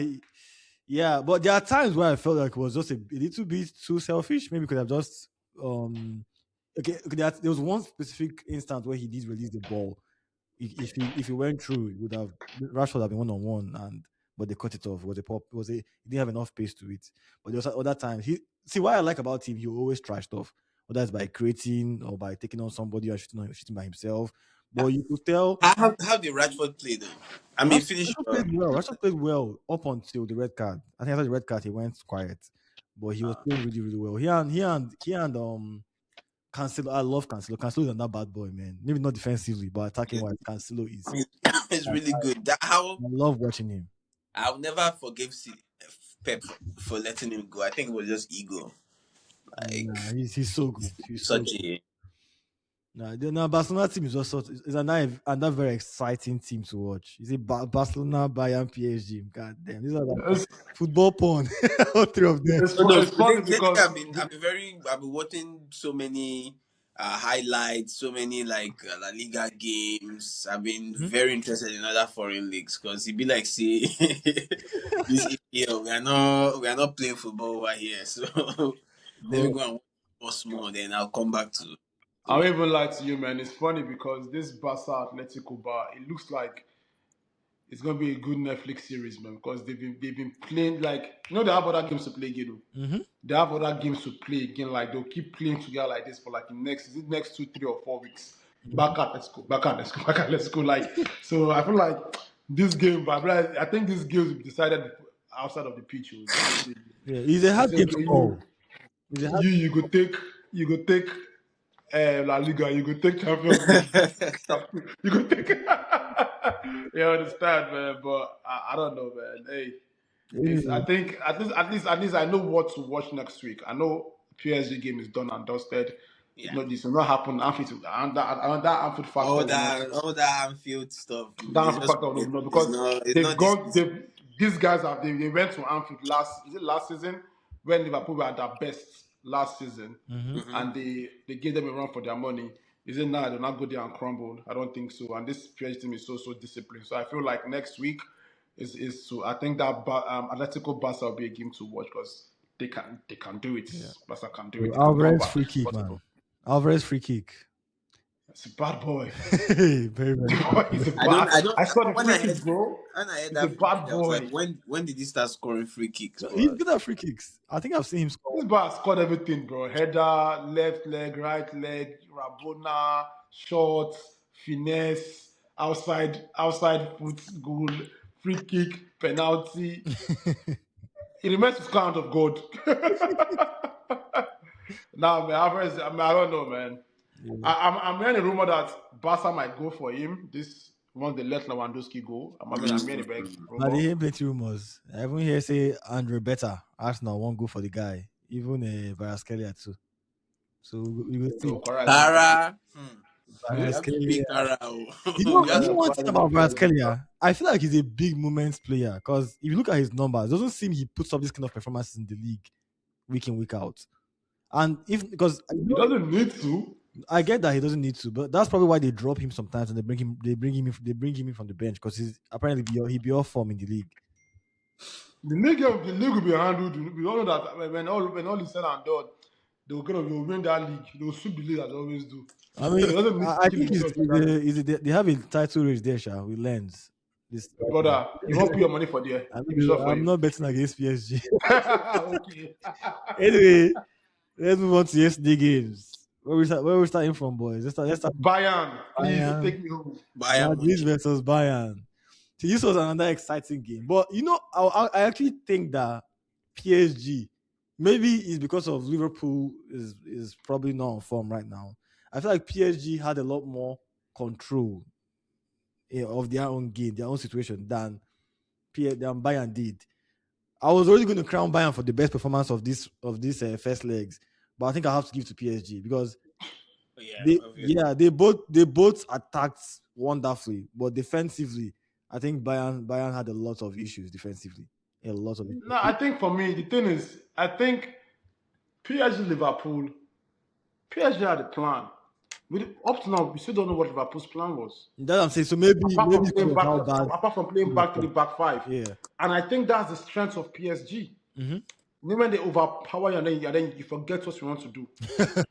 yeah. But there are times where I felt like it was just a little bit too selfish. Maybe could have just okay. There was one specific instance where he did release the ball. If he went through, it would have Rashford have been 1 on 1, and but they cut it off. It was a pop. It was a He didn't have enough pace to it. But there was other times he see what I like about him. He always trashed off, whether it's by creating or by taking on somebody or shooting by himself. But you could tell how did Rashford play though? I mean, finish. Rashford played well. Rashford played well up until the red card. I think after the red card, he went quiet. but he was playing really, really well. He and Cancelo. I love Cancelo. Cancelo is not bad boy, man. Maybe not defensively, but attacking wise, Cancelo is. It's I, really I good. That how love watching him. I'll never forgive Pep for letting him go. I think it was just ego. Like Nah, he's so good. He's so such good. a Nah, Barcelona team is also is another very exciting team to watch. You see, Barcelona, Bayern, PSG. God damn, these are like It's, football porn. All three of them. it's, no, no. it's funny Lately because I've been watching so many highlights, so many like La Liga games. I've been Mhm. very interested in other foreign leagues because it be like see this EPL we are not playing football over here. So let me But go and watch more. Then I'll come back I to won't even lie to you, man. It's funny because this Barca Atletico bar, it looks like it's gonna be a good Netflix series, man. Because they've been playing like they have other games to play again. mhm. They have other games to play again. Like they'll keep playing together like this for like the next 2, 3, or 4 weeks. Mhm. Back at let's go. Like so, I feel like this game, but I think this game will be decided outside of the pitch. Oh. Honestly, Yeah, it's a I hard say game okay, to call. It's a hard. you go take La Liga, you go take Champions League, you go take. You understand, man? But I don't know, man. Hey, it's I Yeah. think at least I know what to watch next week. I know PSG game is done and dusted. yeah. This will not happen. Anfield and that Anfield factor All will not. that Anfield stuff. That It's Anfield just factor will not it's because not it's they've not this gone. season. These guys they went to Anfield last season when Liverpool were at their best last season, Mhm. Mm-hmm. and they gave them a run for their money. Is it now they'll not go there and crumble? I don't think so. And this PSG team is so disciplined. So I feel like next week is so. I think that Atletico Barca will be a game to watch because they can do it. Yeah. Barca can do So it. They can go Alvarez back. free It's kick, possible. man. Alvarez free kick. It's a bad boy. Very, very. He's a I don't. bad. I don't. I saw the When free I heard kick, bro. He's a that free bad kick, I was like, boy. when did he start scoring free kicks? No, he's But good at free kicks. I think I've seen him score. This bar scored everything, bro. Header, left leg, right leg, Rabona, shots, finesse, outside foot goal, free kick, penalty. It remains to count of God. Now, man, I don't know, man. Yeah. I'm hearing a rumor that Barca might go for him. This once they let Lewandowski go. I'm hearing a big I dey rumor. hear plenty rumors. I even hear say Andre better. Arsenal won't go for the guy. Even Varaskelia too. So we will see. So Quara is going to go. Kara, you Eh? have to pick Varaskelia. Kara. You know, You have you know to. one Quara thing is about going to go. Varaskelia? I feel like he's a big moments player because if you look at his numbers, it doesn't seem he puts up this kind of performances in the league week in, week out. And if because He doesn't need to. I get that he doesn't need to, but that's probably why they drop him sometimes and they bring him in from the bench because he's apparently he be off form in the league. The league will be handled. We all know that when all is said and done, they'll win that league. They'll sweep the league as they always do. I He mean, doesn't need to I kill think himself for that. they have a title race there, Sha, with Lens. This Brother, you won't put your money for there. If it's not for I'm you. not betting against PSG. Okay. Anyway, let's move on to yesterday's games. Where we starting from, boys? Let's start from Bayern, please Bayern. take me home. Bayern Madrid Munich. versus Bayern. See, this was another exciting game. But I actually think that PSG, maybe it's because of Liverpool is probably not on form right now. I feel like PSG had a lot more control of their own game, their own situation than Bayern did. I was already going to crown Bayern for the best performance of this first legs, but I think I have to give to PSG because Yeah, they obviously. yeah they both attacked wonderfully, but defensively, I think Bayern had a lot of issues defensively, a lot of No, issues. I think for me, the thing is, I think PSG Liverpool, PSG had a plan. Up to now, we still don't know what Liverpool's plan was. That's what I'm saying. So maybe because of how bad. Apart from playing back three, back five, Yeah. and I think that's the strength of PSG. Mm-hmm. When they overpower you and then you forget what you want to do.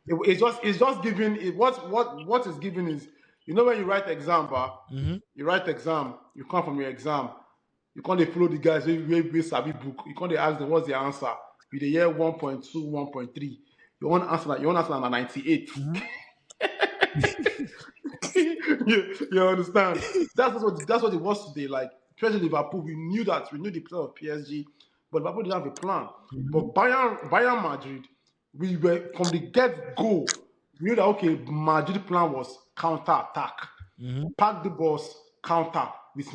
It's just giving. What is giving is when you write exam, Mm-hmm. you write exam, you come from your exam, you can't dey follow the guys wey sabi book. You can't dey ask them what's the answer. You dey hear 1.2, 1.3. You want answer na 98. you understand? That's what it was today. Like, especially Liverpool, we knew the play of PSG but Liverpool didn't have a plan. Mhm. But Bayern Madrid, we were from the get go. We knew that okay, Madrid plan was counter attack, Mhm. pack the balls, counter with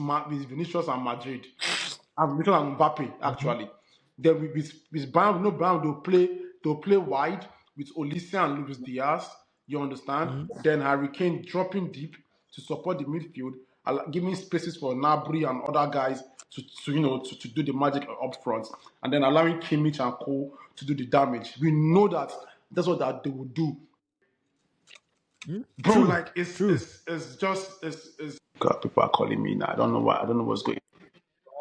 Vinicius and Madrid, and Vinicius and Mbappe Mhm. actually. Then with Bayern, no Bayern, they'll play wide with Olise and Luis Diaz. You understand? Mhm. Then Harry Kane dropping deep to support the midfield, giving spaces for Nabry and other guys to do the magic up front, and then allowing Kimmich and Cole to do the damage. We know that that's what that they will do, Mhm. bro. True. Like True. it's just God, people are calling me now. I don't know why. I don't know what's going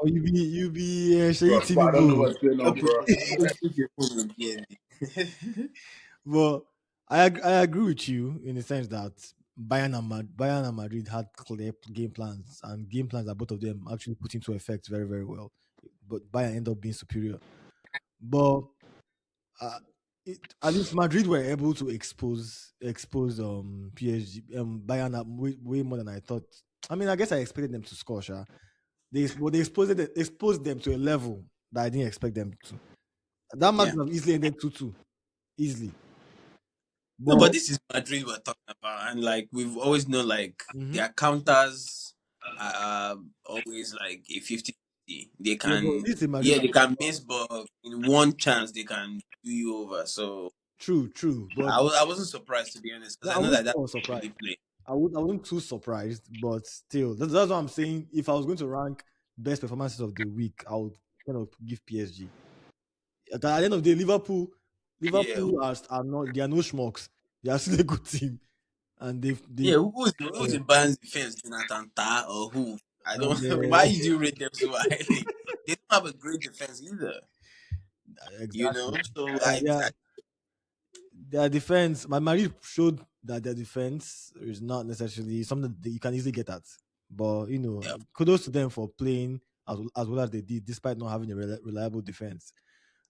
Oh, you be Shayi on. Bro, TV I don't know bro. what's going on, Okay, bro. let's put your phone on DNA. But I agree with you in the sense that Bayern and Madrid had clear game plans and game plans that both of them actually put into effect very very well. But Bayern ended up being superior. But uh, at least Madrid were able to expose PSG Bayern way more than I thought. I mean, I guess I expected them to score. Sha. They exposed them to a level that I didn't expect them to. That match Yeah. would have easily ended 2-2 easily. No, But but this is Madrid we're talking about, and like we've always known, like mhm. their counters are always like a 50-50. They Yeah, but can, this is Madrid. yeah, they can miss, but in one chance they can do you over. So True. But I wasn't surprised, to be honest, no, because I I know wouldn't that say that I was surprised. really play. I wasn't too surprised, but still, that's what I'm saying. If I was going to rank best performances of the week, I would kind of give PSG. At the end of the day, Yeah, Liverpool are not. They are no schmucks. They are still a good team, and they yeah. Who's yeah, in Bayern's defense? Jonathan Tah or who? I don't. and Why do you rate them so highly? They don't have a great defense either. You know, exactly. so Yeah, I their defense. My Madrid showed that their defense is not necessarily something that you can easily get at. But yeah, kudos to them for playing as well as they did, despite not having a reliable defense.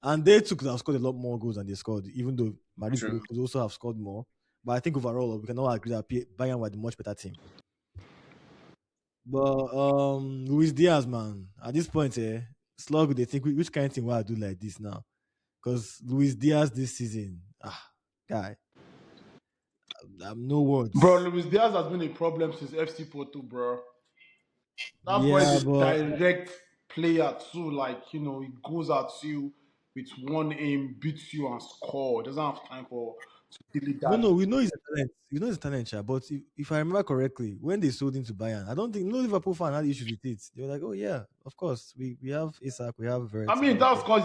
And they could have scored a lot more goals than they scored, even though Madrid true. could also have scored more. But I think overall, we can all agree that Bayern were the much better team. But Luis Diaz, man, at this point, Slug, they think which kind of thing will I do like this now? Because Luis Diaz this season, guy, no Bro, words. Luis Diaz has been a problem since FC Porto, bro. That boy is Yeah, a but direct player too. Like, he goes at you with one aim, beats you and score. Doesn't have time for to delete no, that. we know he's a talent. You know he's a talent, Sha, but if I remember correctly, when they sold him to Bayern, I don't think no Liverpool fan had issues with it. They were like, "Oh yeah, of course, we have Isak, we have I Verratti, mean, but that's because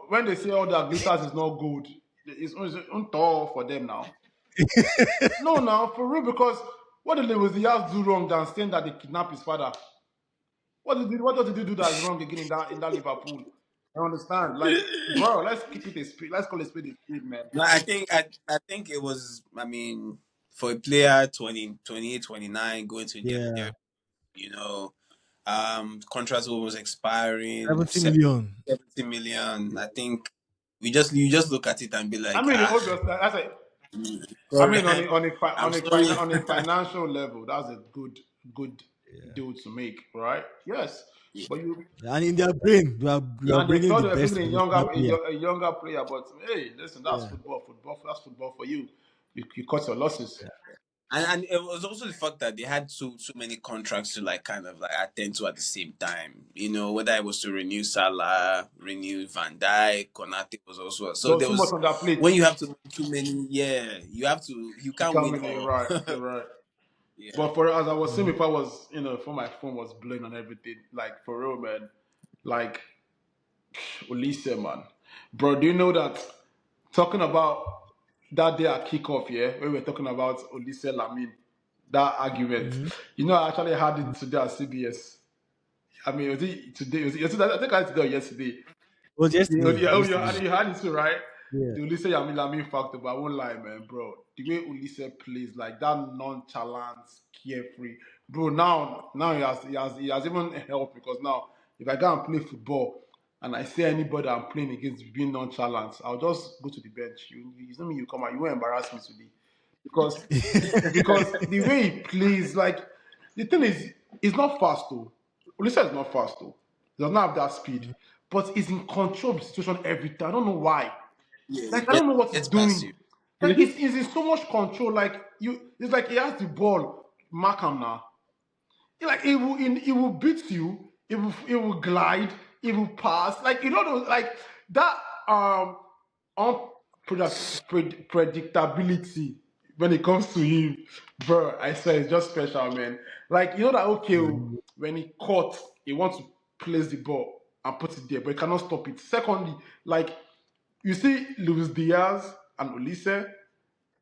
when they say all their glitters is not good, it's untall for them now. No, now for real, because what did Luis Diaz do wrong than saying that they kidnapped his father? What does he do that is wrong again in that Liverpool? I understand. Like, bro, let's keep it a speed. Let's call it speed a speed, man. No, I think it was. I mean, for a player 20, 28, 29 going to yeah, their contract was expiring 70 million. 70 million. I think you just look at it and be I like, mean, obviously, I mean, sorry, I'm sorry. on a financial level, that's a good Yeah. deal to make, right? Yes, Yeah, but you And in their brain, we are and they bringing thought the they were best bringing professional player. a younger player, but hey, listen, that's Yeah, football. That's football for you. You cut your losses. yeah. and it was also the fact that they had so many contracts to like kind of like attend to at the same time. Whether it was to renew Salah, renew Van Dijk, Konate was also so There's there too much was on that plate. when you have to win too many, yeah, you You can't can't win win it, all. right? You're right. Yeah, But for as I was saying Mhm. before, I was before my phone was blowing and everything. Like for real, man. Like Olise, man. Bro, do you know that talking about that day at kickoff, yeah, when we were talking about Olise Lamine, that argument. Mhm. I actually had it today at CBS. I mean, was it today? Yesterday? I think I had it today or yesterday. It was yesterday. Yeah, oh, Yesterday. you had it too, right? Yeah. The Ulisse Yamilami factor, but I won't lie, man, bro. The way Ulisse plays, like that nonchalant, carefree, bro. Now he has even helped because now if I go and play football and I see anybody I'm playing against being nonchalant, I'll just go to the bench. You know me, you come out, you won't embarrass me today because the way he plays, like the thing is, he's not fast though. Ulisse is not fast though. He does not have that speed. but he's in control of the situation every time. I don't know why. Yeah, Like I don't know what he's gets past doing. you. Like he's in so much control. Like it's like he has the ball. Mark him now. Like it will beat you. It will glide. It will pass. Like you don't know. Like that predictability when it comes to him, bro. I swear it's just special, man. Like you know that okay, Yeah. when he caught, he wants to place the ball and put it there, but he cannot stop it. Secondly, like you see Luis Diaz and Olise,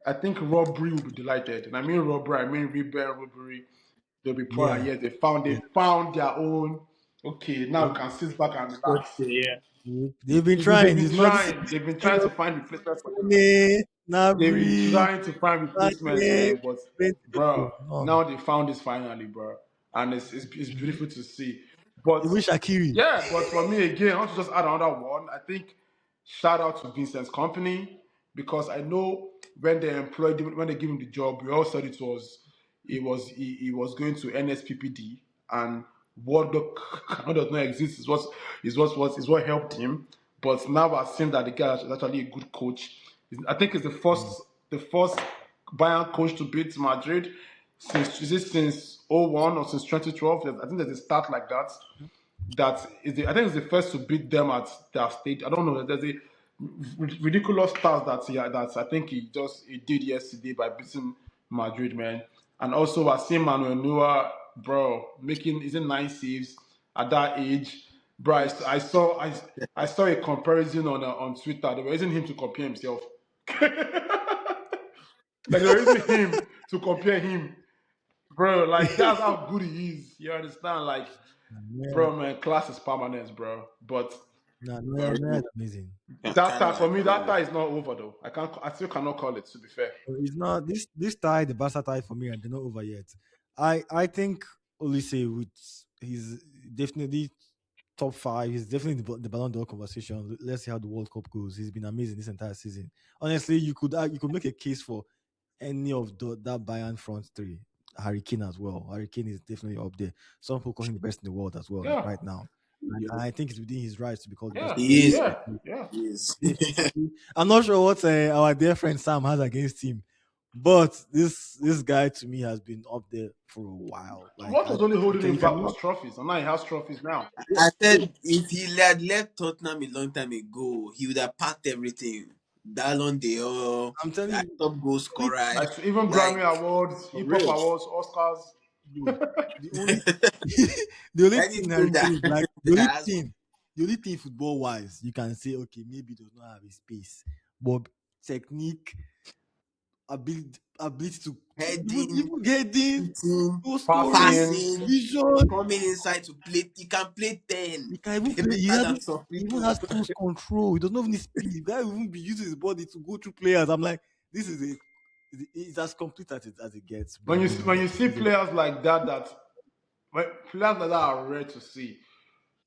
I think Robbery will be delighted. And I mean Robbery, I mean Rebel Robbery. They'll be proud that Yeah. yes, they found their own. Okay, now we can sit back and relax. Okay, yeah. They've been They've trying. been It's not this trying. They've been kind trying to of find replacement for them. They've been Nabri, trying to find replacements, Ake, man. But plenty bro, people. No. now they found this finally, bro. And it's Mhm. beautiful to see. But Even Shakiri. yeah, but for me again, I want to just add another one. I think shout out to Vincent's company because I know when they employed him, when they gave him the job, we all said he was going to NSPPD and what the does not exist is what helped him. But now I've seen that the guy is actually a good coach. I think it's the first Bayern coach to beat Madrid since 01 or since 2012. I think there's a start like that. I think it's the first to beat them at their stage. I don't know. There's a ridiculous start that I think he did yesterday by beating Madrid, man. And also I see Manuel Neuer, bro, making isn't 9 saves at that age, bro. I saw a comparison on Twitter. They were using him to compare himself. Like they were using him to compare him, bro. Like that's how good he is. You understand? Like, Yeah. bro, man, class is permanent, bro. But Nah, For no, no, real. that's amazing. that Can't time for lie, me, for that real. time is not over though. I still cannot call it. To be fair, It's not this tie, the Barca tie for me, and they're not over yet. I think Olise with he's definitely top five. He's definitely the Ballon d'Or conversation. Let's see how the World Cup goes. He's been amazing this entire season. Honestly, you could make a case for any of that Bayern front three. Harry Kane as well. Harry Kane is definitely up there. Some people call him the best in the world as well yeah, right now. And Yeah. I think it's within his rights to be called the best yeah, player. He is. yeah, yeah. He is. I'm not sure what our dear friend Sam has against him, but this guy to me has been up there for a while. Like What was only holding you him back can was trophies, and now he has trophies now. I said if he had left Tottenham a long time ago, he would have packed everything. Ballon d'Or, I'm telling like you, top goal the only scorer, Like even Grammy like awards, for hip hop real. awards, Oscars. thing, the only the only thing Anything Harry that, Kane is like that has the only thing football wise you can say okay maybe he does not have a space, but technique, ability to heading, even getting shooting, goal scoring, Passing. passing, vision. coming inside to play. He can play 10. He can even play. Better than some He even people. has close control. He does not even need speed. The guy will even be using his body to go through players. I'm like, this is it's as complete as it gets. When you Genuinely, when like you see players like that, when players like that are rare to see.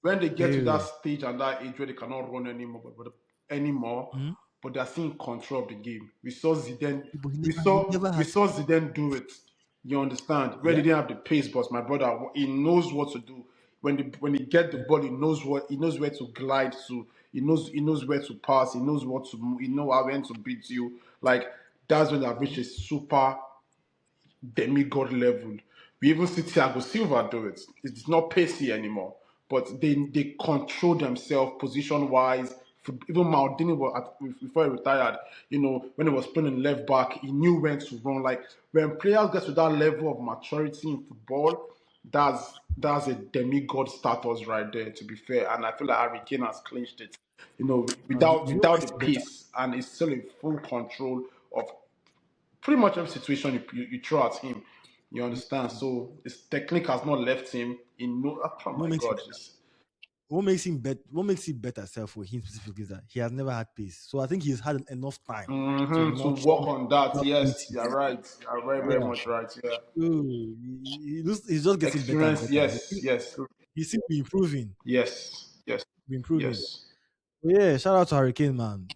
When they get to very that rare. stage and that age where they cannot run anymore, Mhm. but they're still in control of the game. We saw Zidane. But We he saw never we had saw speed. Zidane do it. You understand? Where they Yeah. didn't have the pace, but my brother, he knows what to do. When he get the Yeah. ball, he knows where to glide to. He knows where to pass. He knows what to move. He knows how when to beat you. Like that's when I've reached a super demigod level. We even see Thiago Silva do it. It's not pacey anymore, but they control themselves position wise. Even Maldini before he retired, when he was playing in left back, he knew when to run. Like when players get to that level of maturity in football, that's a demigod status right there. To be fair, and I feel like Harry Kane has clinched it. Now, do Without you know what without makes the it better? pace, and he's still in full control of pretty much every situation you throw at him. You understand? So his technique has not left him in no. Oh What my makes it God! better? What makes it better self for him specifically is that he has never had pace. So I think he's had enough time to To nurture work on that, that yes, ability. you're right. You're very, very Yeah. much right. Yeah, He's just getting better and experience, better. yes, yes, He seems to be improving. yes, yes, Improving. yes. Yeah, shout out to Hurricane man.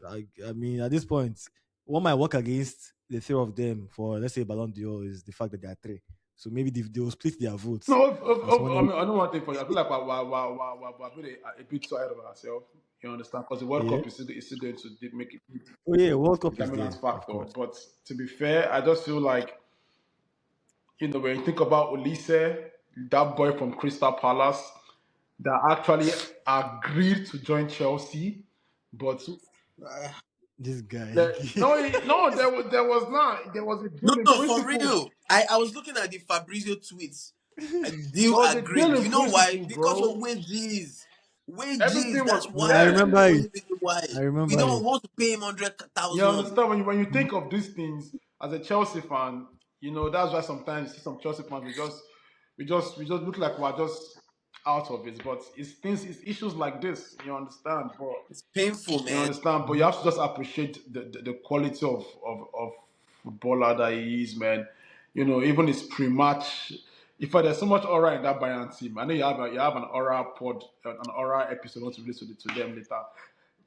I mean, at this point, what might work against the three of them for let's say Ballon d'Or is the fact that they are three. So maybe they will split their votes. No, And someone I else, mean, I don't want to think for you. I feel like we're being a bit too ahead of ourselves. You understand? Because the World yeah. Cup is still going to make it Oh yeah, World Cup is determinant there, of factor. course. But to be fair, I just feel like, when you think about Olise, that boy from Crystal Palace that actually agreed to join Chelsea, but This guy. there was not. There was a No, deal in no, for principle. real. I was looking at the Fabrizio tweets. There Deal was a deal agreed. in You know why? principle, Because of bro. wages. Wages. Everything was That's Yeah, I why. set. That's the remember it. only reason why. I We remember don't it. want to pay him You 100,000. understand when you think of these things as a Chelsea fan, that's why sometimes you see some Chelsea fans we just look like we're just out of it. But it's issues like this, you understand. But It's painful, you man. understand, but you have to just appreciate the quality of footballer that he is, man. Even his pre-match. In fact, there's so much aura in that Bayern team. I know you have an aura pod, an aura episode. Want to listen to them later.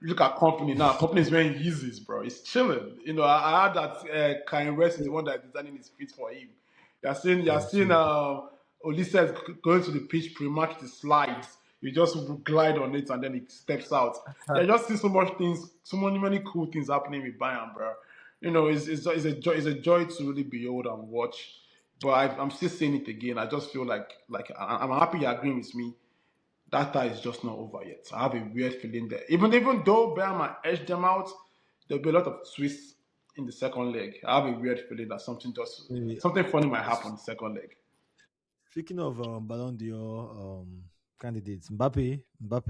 Look at company now. Company is wearing Yeezys, bro. It's chilling. I heard that Kanye West is the one that is designing his feet for him. Yeah, You're seeing so Olise is going to the pitch pre-match the slides. You just glide on it and then it steps out. Yeah, just see so much things, so many cool things happening with Bayern, bro. It's a joy to really behold and watch. But I'm still saying it again. I just feel like I'm happy you're agreeing with me. That tie is just not over yet. I have a weird feeling there. Even though Bayern might edge them out, there'll be a lot of twists in the second leg. I have a weird feeling that wait, something funny might happen in the second leg. speaking of Ballon d'Or candidates, Mbappe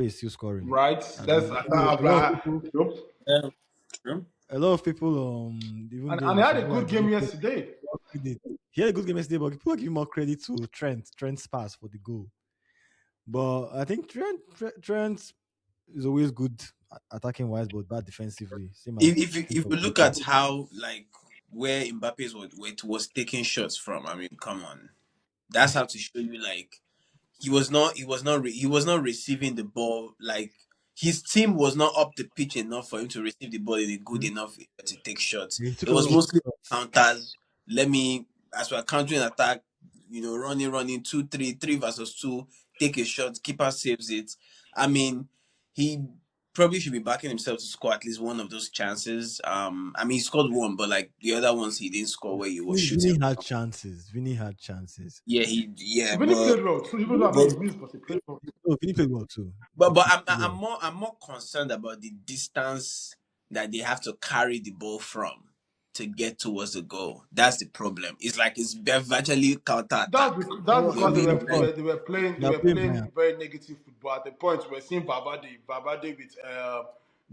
is still scoring, Right? and That's I can't. Nope. Um, um, a lot of people even And though he had some a people are good game giving yesterday. more credit. He had a good game yesterday, but people are giving more credit to Trent's pass for the goal. But I think Trent is always good attacking wise, but bad defensively. Same if as if you, same if for you look goalkeeper. at how like where Mbappe's was taking shots from, I mean, come on, that's how to show you like he was not receiving the ball. Like his team was not up the pitch enough for him to receive the ball in a good Mhm. enough to take shots. He took It a was lot of mostly shots. counters. Let me, as we're countering attack, running 2-3 versus 2, take a shot, keeper saves it. I mean, he probably should be backing himself to score at least one of those chances. I mean, he scored one, but like the other ones, he didn't score where he was shooting. Vinny had chances. Vinny had chances. Yeah, Vinny played well too, even though I know but he missed, but he played well. Oh, Vinny played well too. But He played I'm well. more concerned about the distance that they have to carry the ball from to get towards the goal. That's the problem. It's like it's virtually counter That's attack. because, that's You know what I because they mean? were they Like were they were playing They they are were playing Bayern. playing very negative football. At the point we're seeing Babade with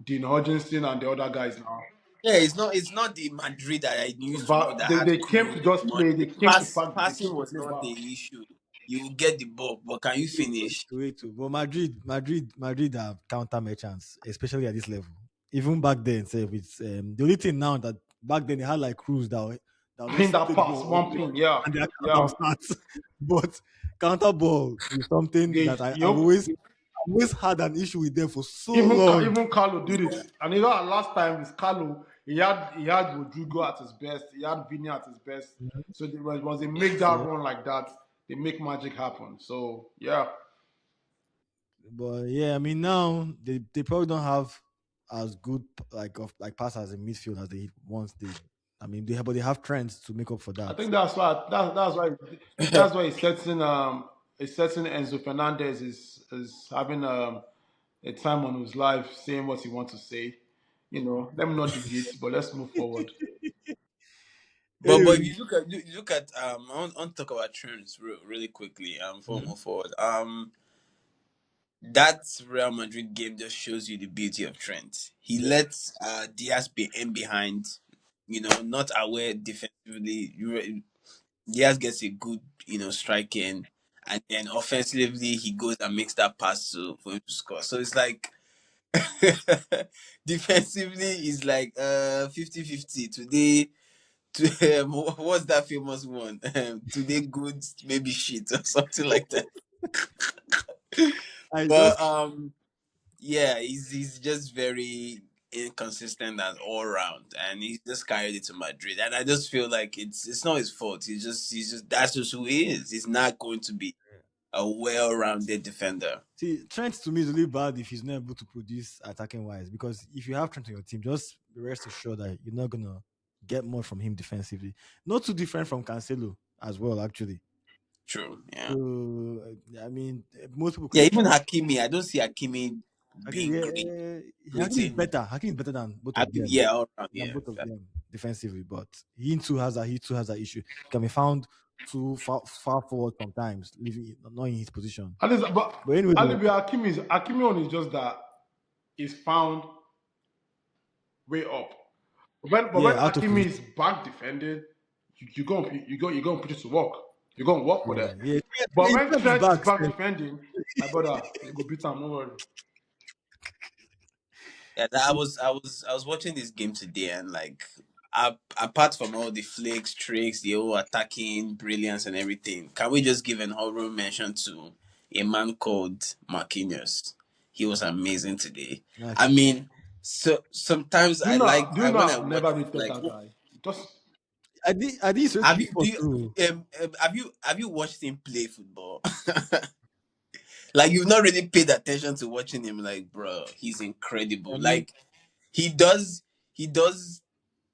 Dean Hodgson and the other guys now. yeah, it's not the Madrid that I used to know But that they, had they too came to many just money. play. They came to pack. They Passing came to was play not ball. the issue. You will get the ball, but can you finish? Way too. But Madrid are counter merchants, especially at this level. Even back then, say it's the only thing now that back then they had like crews that will Pin just that play the pass, ball one upward pin. Yeah, and their counter yeah. starts. But counter ball is something They that I've yep. always had an issue with them for so Even long. even Carlo did it, and last time is Carlo. He had Rodrigo at his best. He had Vini at his best. So once they make that Yeah. run like that, they make magic happen. So yeah, But yeah, I mean now they probably don't have as good like passers in midfield as they once did. I mean but they have trends to make up for I that. think that's why he's setting Enzo Fernandez is having a time on his life saying what he wants to say. Let me not deviate, but let's move forward. But if Anyway, you look at I want to talk about trends really quickly before we mhm. move forward. That Real Madrid game just shows you the beauty of Trent. He Yeah. lets Diaz be in behind, not aware defensively. Diaz gets a good, striking, and then offensively he goes and makes that pass for him to score. So it's like defensively is like 50-50 today. What's that famous one? Today good, maybe shit or something like that. I But just yeah, he's just very. inconsistent and all round, and he just carried it to Madrid. And I just feel like it's not his fault. He's just that's just who he is. He's not going to be a well-rounded defender. See, Trent to me is really bad if he's not able to produce attacking wise. Because if you have Trent on your team, just rest assured that you're not gonna get more from him defensively. Not too different from Cancelo as well, actually. True. Yeah. So I mean, most people Yeah. Even criticize. Hakimi, I don't see Hakimi Hakim, being great. Hakim is Waiting. better. Hakim is better than both of Hakimi, them. yeah, all round. Than Yeah. both of them defensively, but he too has that issue. He can be found too far forward sometimes, leaving not in his position. At least, but But anyway, though, Alibi Hakimi on is just that is found way up. But when yeah, out of Hakimi position. is back defending, you go and put it to work. You're gonna work with Yeah, it. yeah. But He when Trent is Trent is back. back defending, my brother, you go beat him. No worry. Yeah, I was watching this game today, and like, apart from all the flicks, tricks, the whole attacking brilliance and everything, can we just give an honorable mention to a man called Marquinhos? He was amazing today. I Actually, mean, so sometimes Do you know? Do you when know? I I've watch, never rated like, that guy. Just I did used to have you football do you too. have you watched him play football? Like, you've not really paid attention to watching him. Like, bro, he's I incredible. mean, Like, he does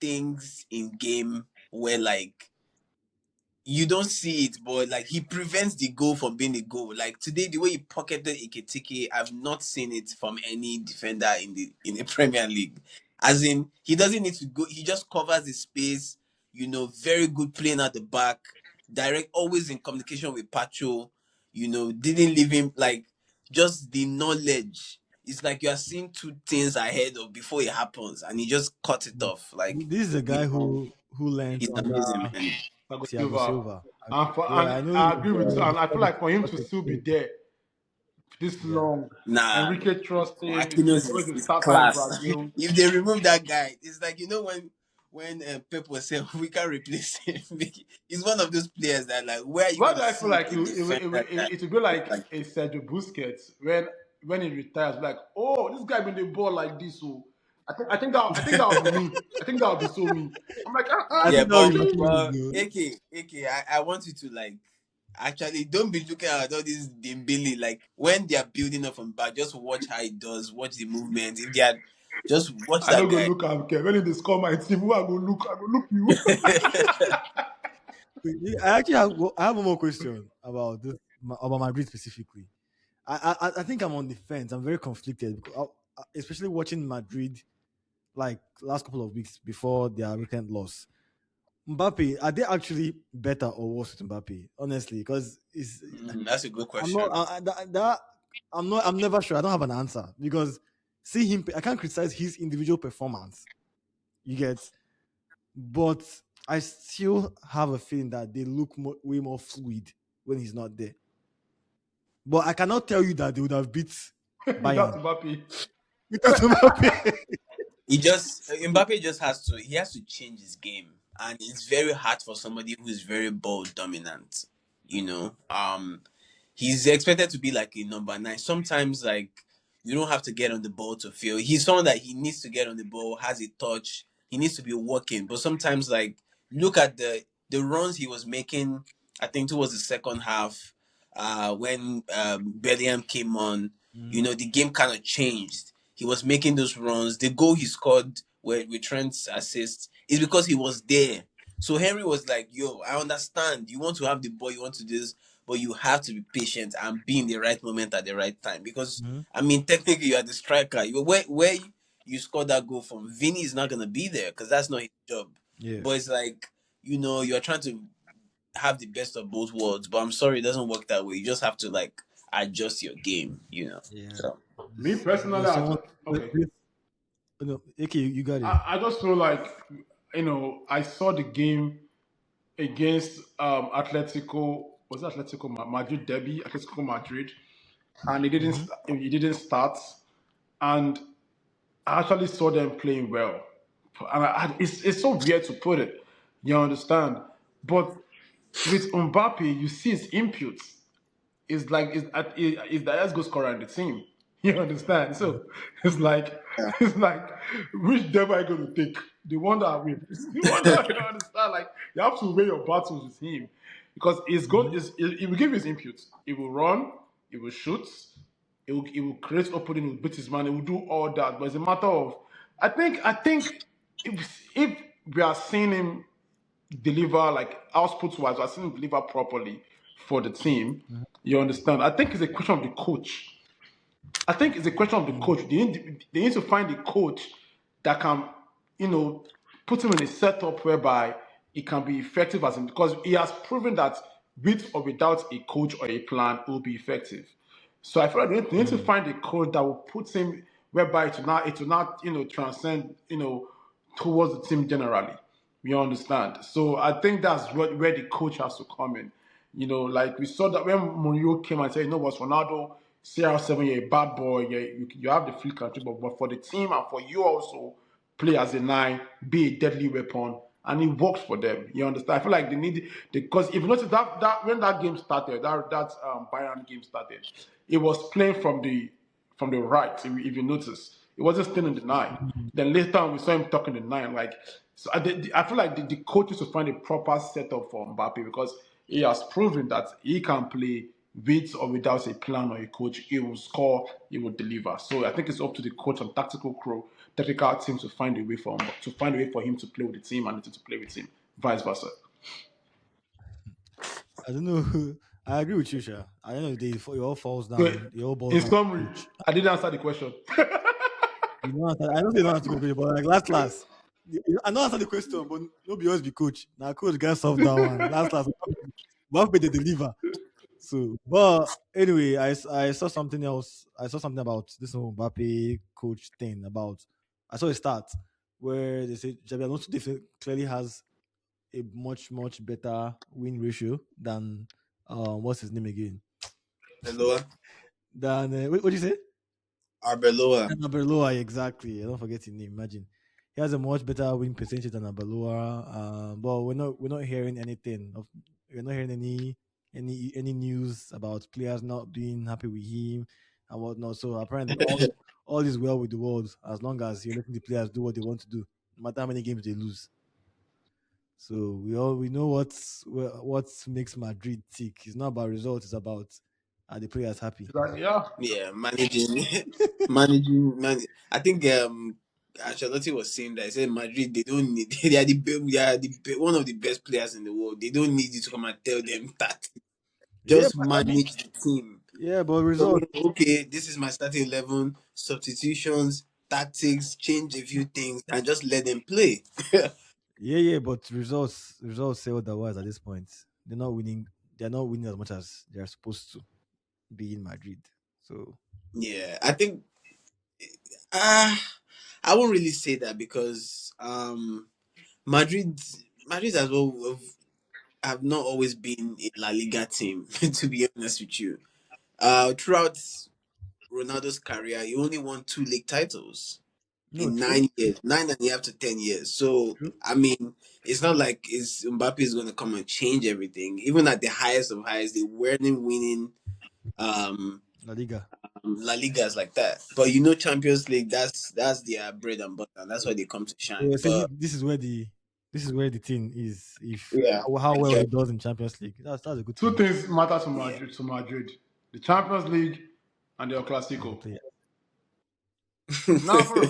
things in game where, like, you don't see it, but like, he prevents the goal from being a goal. Like today, the way he pocketed Iketike, I've not seen it from any defender in the Premier League. As in, he doesn't need to go; he just covers the space. Very good playing at the back, direct, always in communication with Pacho. Didn't leave him, like, just the knowledge. It's like you are seeing two things ahead of before it happens, and he just cut it off. Like, this is a you guy know, who learned he's under amazing, man. Thiago Thiago Silva. Silva. And Yeah, I know he I was agree with you. there And I before feel the like for him to first still be stage. there this Yeah, long, Nah, Enrique trusts him. He's Marquinhos always is, a is starter in class. Brazil. If they remove that guy, it's like, when Pep was saying we can't replace him. He's one of those players that, like, where are you Why going do to I feel see like a defender that it would be like like a Sergio Busquets when he retires? Like, oh, this guy been the ball like this. So I think that would be me. I think that would be so me. I'm like, I yeah, think that would be but Martinez, though. AK, I want you to, like, actually don't be looking at all this Dembele, like, when they are building up from back, just watch how he does, watch the movement. If they are just watch I that don't go guy. look at him. When they score my team, who I go look you. I have one more question about this about Madrid specifically. I think I'm on the fence. I'm very conflicted because especially watching Madrid like last couple of weeks before their recent loss. Mbappe, are they actually better or worse with Mbappe? Honestly, because That's a good I'm not question. I'm never sure. I don't have an answer because see him. I can't criticize his individual performance. You get, but I still have a feeling that they look way more fluid when he's not there. But I cannot tell you that they would have beat Without Bayern Mbappe. without Mbappe. Mbappe just has to change his game, and it's very hard for somebody who is very ball dominant. He's expected to be like a number nine. Sometimes, like, you don't have to get on the ball to feel. He's someone that he needs to get on the ball, has a touch. He needs to be working. But sometimes, like, look at the runs he was making. I think towards the second half, when Bellingham came on, Mhm. the game kind of changed. He was making those runs. The goal he scored with Trent's assist is because he was there. So Henry was like, "Yo, I understand. You want to have the ball, you want to do this, but you have to be patient and be in the right moment at the right time." Because, Mhm. I mean, technically, you are the striker. Where you score that goal from, Vinny is not gonna be there because that's not his job. Yeah, But it's like, you are trying to have the best of both worlds. But I'm sorry, it doesn't work that way. You just have to, like, adjust your game. yeah. So. Me personally, There's someone. okay. No, okay, you got it. I just feel like I saw the game against Atletico. Was it Atletico Madrid derby? Atletico Madrid, and Hmm. he didn't start, and I actually saw them playing well. And it's so weird to put it, you understand? But with Mbappe, you see his inputs. It's like it's the highest goal scorer in the team. You understand? So it's like It's like, which devil are you going to take? The one that wins. The one that you understand. Like, you have to weigh your battles with him because Mhm. he will give his input. He will run, he will shoot, he will create opening, he will beat his man, he will do all that. But it's a matter of, I think if we are seeing him deliver like output wise, we are seeing him deliver properly for the team. Mhm. You understand? I think it's a question of the coach. I think it's a question of the Mhm. coach. They need to find a coach that can, you know, put him in a setup whereby it can be effective as him because he has proven that with or without a coach or a plan, it will be effective. So I feel like they need to Mhm. find a coach that will put him whereby it will not, transcend, towards the team generally. You understand? So I think that's where the coach has to come in. Like we saw that when Mourinho came and said, what, Ronaldo, CR7, you're a bad boy, you have the free country, but for the team and for you also, play as a nine, be a deadly weapon, and it works for them. You understand? I feel like they need because if you notice that when that game started, that Bayern game started, it was playing from the right. If you notice, it wasn't still in the nine. Mhm. Then later on, we saw him talking the nine. Like, so I feel like the coach needs to find a proper setup for Mbappe because he has proven that he can play with or without a plan or a coach. He will score, he will deliver. So I think it's up to the coach and tactical crew, technical team to find a way for him to play with the team and the team to play with him, vice versa. I don't know. I agree with you, Sha. At the end of the day, it all falls So, down. It all boils in down to summary, coach. I didn't answer the question. You know, I don't say you don't answer the question, but like last, I don't answer the question, but nobody always be coach. Now coach gets off that one. Last, Mbappe they deliver. So, but anyway, I saw something else. I saw something about this whole Mbappe coach thing. I saw a stat where they say Javier Alonso clearly has a much better win ratio than what's his name again? Arbeloa. Than what do you say? Arbeloa. And Abeloa, exactly. I don't forget his name. Imagine he has a much better win percentage than Abeloa. But we're not hearing anything of we're not hearing any news about players not being happy with him and whatnot. So apparently all is well with the world as long as you're letting the players do what they want to do, no matter how many games they lose. So we know what makes Madrid tick. It's not about results. It's about are the players happy. Like, yeah, Yeah, managing, managing, I think Ancelotti was saying that. He said Madrid they don't need one of the best players in the world. They don't need you to come and tell them that. Yeah, Just but I mean, manage the team. yeah, but Tell results. them, okay, this is my starting 11, substitutions, tactics, change a few things, and just let them play. Yeah, but results say otherwise at this point. They're not winning. They're not winning as much as they're supposed to be in Madrid. So Yeah, I think uh, I won't really say that because Madrid Madrid as well have not always been a La Liga team, to be honest with you. Throughout Ronaldo's career, he only won two league titles no, in true, 9 years, 9.5 to 10 years. So true. I mean, it's not like Mbappe is going to come and change everything. Even at the highest of highs, they weren't winning um, La Liga. La Ligas like that. But Champions League, that's their bread and butter. And that's why they come to So shine. you're saying But this is where the thing is. If yeah, how well he exactly. does in Champions League, that's a good two thing things matter to Yeah. Madrid. The Champions League and the El and the Clasico. player. Now, bro,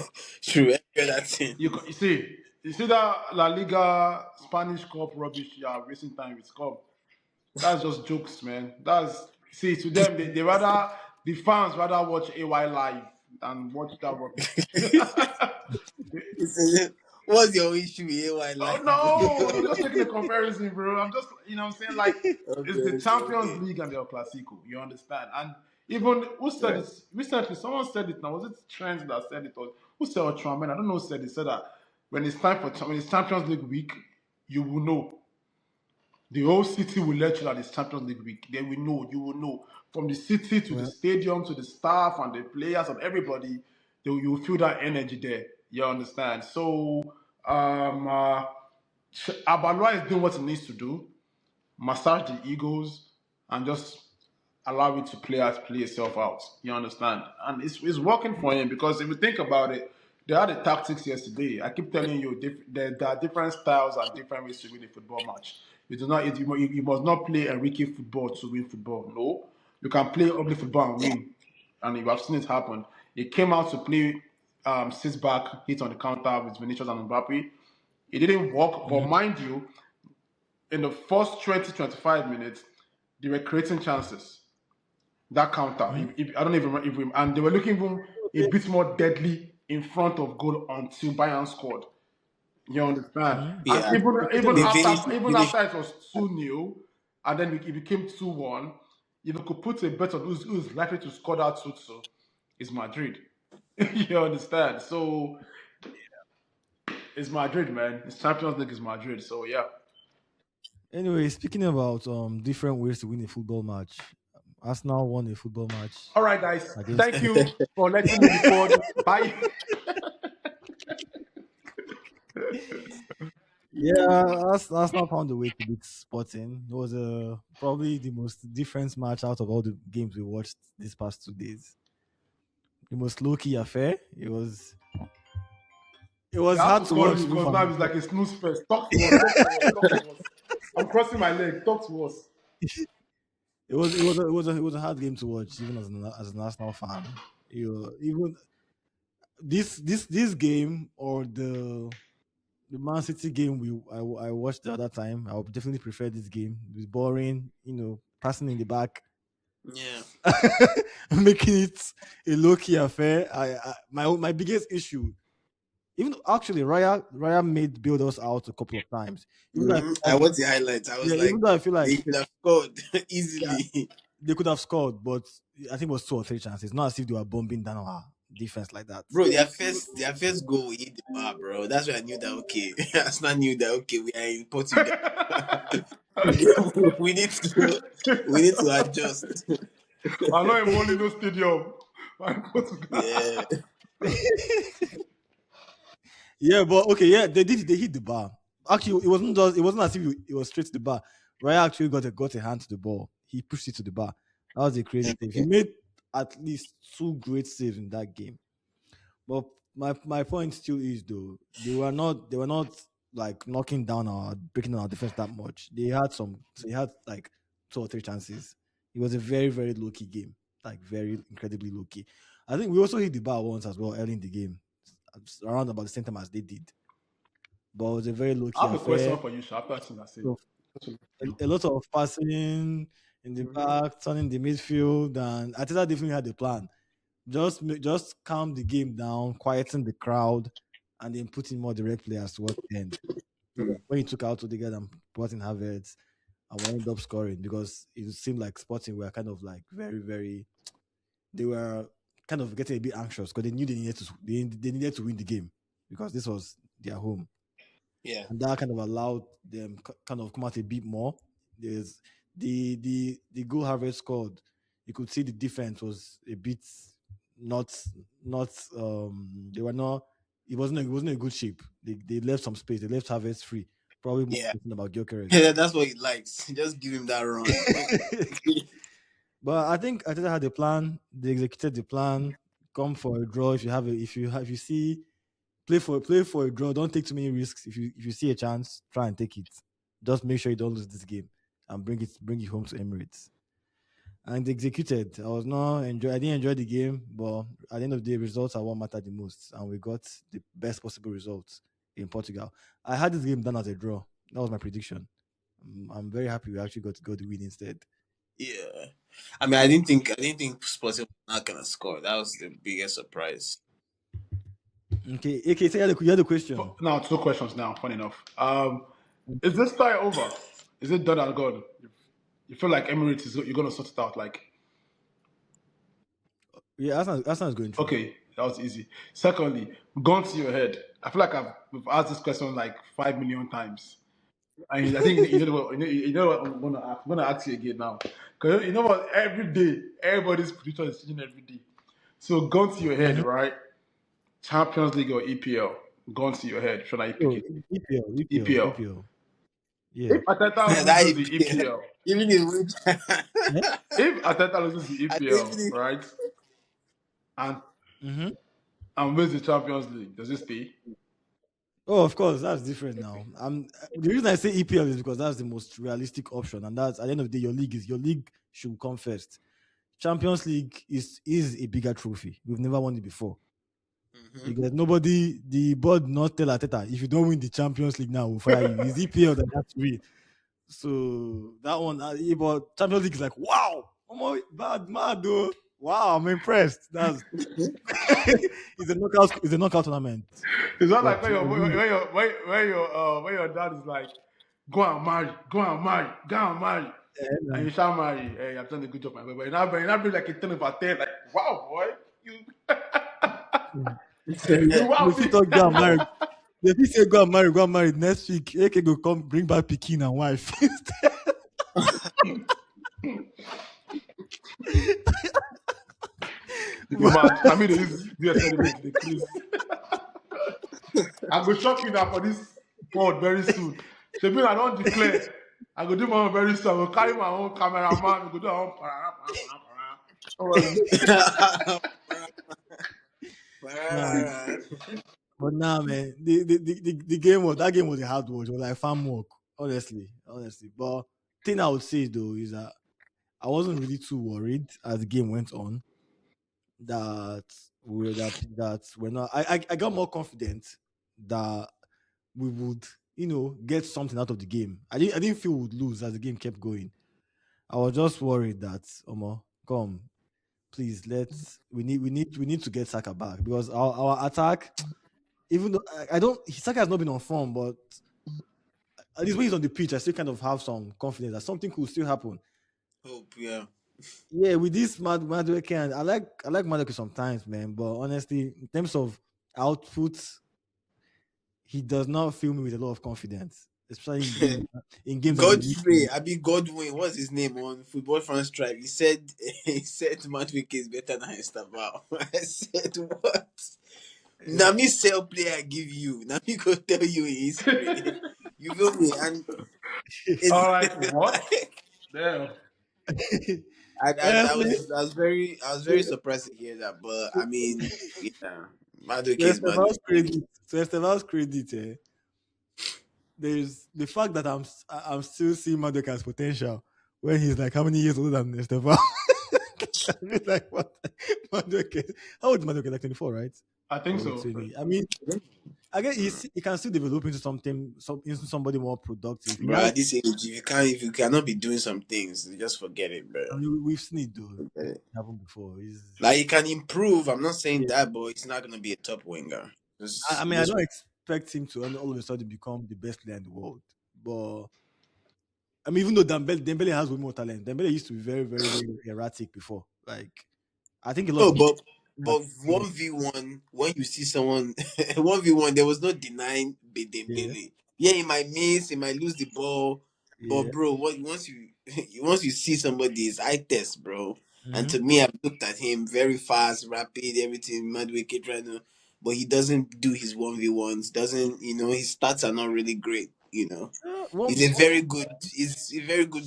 True. Every other thing. you see that La Liga Spanish Cup rubbish. Yeah, wasting time with cup. That's just jokes, man. To them they rather the fans rather watch AY live than watch that rubbish. What's your issue with AY Oh Live? no, I'm just taking a comparison, bro. I'm just what I'm saying, like it's the Champions Okay. League and the El Clasico, you understand? And even who said Right. it recently, someone said it now. Was it Trent that said it or who said Ultraman? I don't know who said it. Said that when it's Champions League week, you will know. The whole city will let you that it's Champions League week. Then you will know. From the city to the Well, stadium to the staff and the players and everybody, you will feel that energy there. You understand? So Abalua is doing what he needs to do, massage the egos, and just allow it to play itself out. You understand? And it's working for him because if you think about it, They had the tactics yesterday. I keep telling you, there are different styles and different ways to win a football match. You do not, you must not play Enrique football to win football. No, you can play ugly football and Yeah. win. And you have seen it happen. He came out to play sits back, hit on the counter with Vinicius and Mbappe. It didn't work, but Mhm. mind you, in the first 20, 25 minutes, they were creating chances. That counter, Mhm. I don't even remember if we, and they were looking even a bit more deadly in front of goal until Bayern scored. You understand? Mhm. And Yeah. They created a They lot. even finished. after it was 2-0, and then it became 2-1, if you could put a bet on who's likely to score that 2-2, it's Madrid. You understand? So it's Madrid, man. It's Champions League is Madrid. So yeah. Anyway, speaking about different ways to win a football match, Arsenal won a football match All right, guys. against. Thank you for letting me record. Bye. Yeah, Arsenal found a way to beat Sporting. It was probably the most different match out of all the games we watched these past 2 days. The most low key affair. It was You have hard to to call watch me even because from now it's like a snooze fest. Talk to us. Talk to us. Talk to us. I'm crossing my leg. Talk to us. it was a hard game to watch even as an Arsenal fan. Even this game or the Man City game I watched the other time, I would definitely prefer this game. It was boring, passing in the back, Yeah. making it a low key affair. My biggest issue, even though actually Raya made build us out a couple of times. Even though I feel I like watched the highlights. I was yeah, even like, though I feel like they should have scored yeah, easily. they could have scored, but I think it was 2 or 3 chances. Not as if they were bombing down our defense like that. Bro, their first goal hit the bar, bro. That's when I knew that okay. I knew that okay, we are in Portugal. we need to we need to adjust. I'm not in Molino Stadium. I'm Portugal. Yeah. Yeah, but okay, yeah, they hit the bar. Actually, it wasn't as if it was straight to the bar. Raya actually got a hand to the ball. He pushed it to the bar. That was a crazy thing. He made at least 2 great saves in that game. But my point still is though they were not like knocking down our breaking down our defense that much. They had like 2 or 3 chances. It was a very very low key game, like very incredibly low key. I think we also hit the bar once as well early in the game, around about the same time as they did. But it was a very low I key have a question affair. for you, Sha, after everything I said. So a lot of passing in the back, turning the midfield, and Ateta definitely had a plan. Just calm the game down, quieten the crowd, and then put in more direct players towards the end. So that when he took out Odegaard and brought in Havertz, and we ended up scoring because it seemed like Sporting were kind of like very, very. They were kind of getting a bit anxious because they knew they needed to win the game because this was their home, Yeah. and that kind of allowed them kind of come out a bit more. There's the goal Harvard scored. You could see the defense was a bit not not they were not it wasn't a good shape. They left some space. They left Harvest free. Probably more Yeah. thinking about Gyökeres. Yeah, that's what he likes. Just give him that run. But I think Ateta had a plan. They executed the plan. Come for a draw if you have a, if you see play for a draw. Don't take too many risks. If you see a chance, try and take it. Just make sure you don't lose this game and bring it home to Emirates. And they executed. I didn't enjoy the game, but at the end of the day, results are what matter the most, and we got the best possible results in Portugal. I had this game done as a draw. That was my prediction. I'm very happy we actually got the win instead. Yeah. I mean, I didn't think Sporting was not gonna score. That was the biggest surprise. Okay, so you had a question. Now, two questions now, funny enough. Is this tie over? Is it done and gone? You feel like Emirates you're going to sort it out? Like, Yeah, Arsenal is going through. okay, that was easy. Secondly, gun to your head. I feel like we've asked this question like 5 million times. I think you know what I'm gonna ask. I'm gonna ask you again now, because you know what? Every day, everybody's prediction is changing every day. So, gun to your head, Mhm. right? Champions League or EPL? Gun to your head. Should I pick So it? EPL, EPL, EPL. EPL. Yeah. If Ateta that loses the EPL, EPL, even if Yeah. if Ateta loses the I EPL, even right, and Mm-hmm. And where's the Champions League? Does it stay? Oh, of course, that's different now. The reason I say EPL is because that's the most realistic option, and that's at the end of the day, your league should come first. Champions League is a bigger trophy. We've never won it before. Mm-hmm. Because nobody, the board not tell Ateta, if you don't win the Champions League now, we'll fire you. It's EPL that has to win. So that one, but Champions League is like, wow, bad, mad though. Wow, I'm impressed. That's it's a knockout tournament. It's not like But when your dad is like, go and marry, go and marry, and you shall marry. Hey, I've done a good job, my boy. But you not be like a 10/10, like, wow, boy, you you wow if you me. talk go and marry, if you say go and marry next week, AK go come bring back Pikin and wife. You go mad. I mean, this element, the Chris. I go shock you now for this board very soon. Shebi, I don't declare. I go do my own very soon. I go carry my own cameraman. We go do our own para. Don't worry. Nah, but nah, man, the game was that game was a hard watch. It was like farm work, honestly. But thing I would say though is that I wasn't really too worried as the game went on that we're not. I got more confident that we would get something out of the game. I didn't feel we would lose as the game kept going. I was just worried that Omo, come, please we need to get Saka back because our attack, even though I don't Saka has not been on form, but at least when he's on the pitch, I still kind of have some confidence that something could still happen. Hope, yeah. Yeah, with this Madueke, and I like Madueke sometimes, man. But honestly, in terms of output, he does not fill me with a lot of confidence, especially in games that we need Godfrey, to. I mean Godwin, what's his name on Football France Tribe? He said he said Matwick is better than Estabao. I said what? Now me sell player I give you. Now me go tell you in history. You feel me? And it's All right, what? Damn. Honestly, I was very surprised to hear that. But I mean, yeah, Matwick to is Matwick. Esteban's credit, there's the fact that I'm still seeing Madueke potential when he's like how many years older than Esteban? I mean, like what Madueke? How old is Madueke? Like 24, right? I think Or so. 20? I mean, I guess he can still develop into into somebody more productive. He Bro, has. at this age, if you cannot be doing some things, just forget it, bro. I mean, we've seen it though. Forget it. Happen before. He's, Like he can improve. I'm not saying yeah. that, but he's not gonna be a top winger. I mean, I Just don't expect him to all of a sudden become the best player in the world, but I mean, even though Dembele has way more talent, Dembele used to be very, very, very erratic before. Like, I think a lot of no, people but that one v one when you see someone 1v1, there was no denying yeah, Dembele. Yeah, he might miss, he might lose the ball, but yeah. bro, once you once you see somebody, it's eye test, bro. And Mm-hmm. to me, I've looked at him very fast, rapid, everything, mad wicked trying to, but he doesn't do his 1v1s. Doesn't his stats are not really great. One, He's a one, very good. He's a very good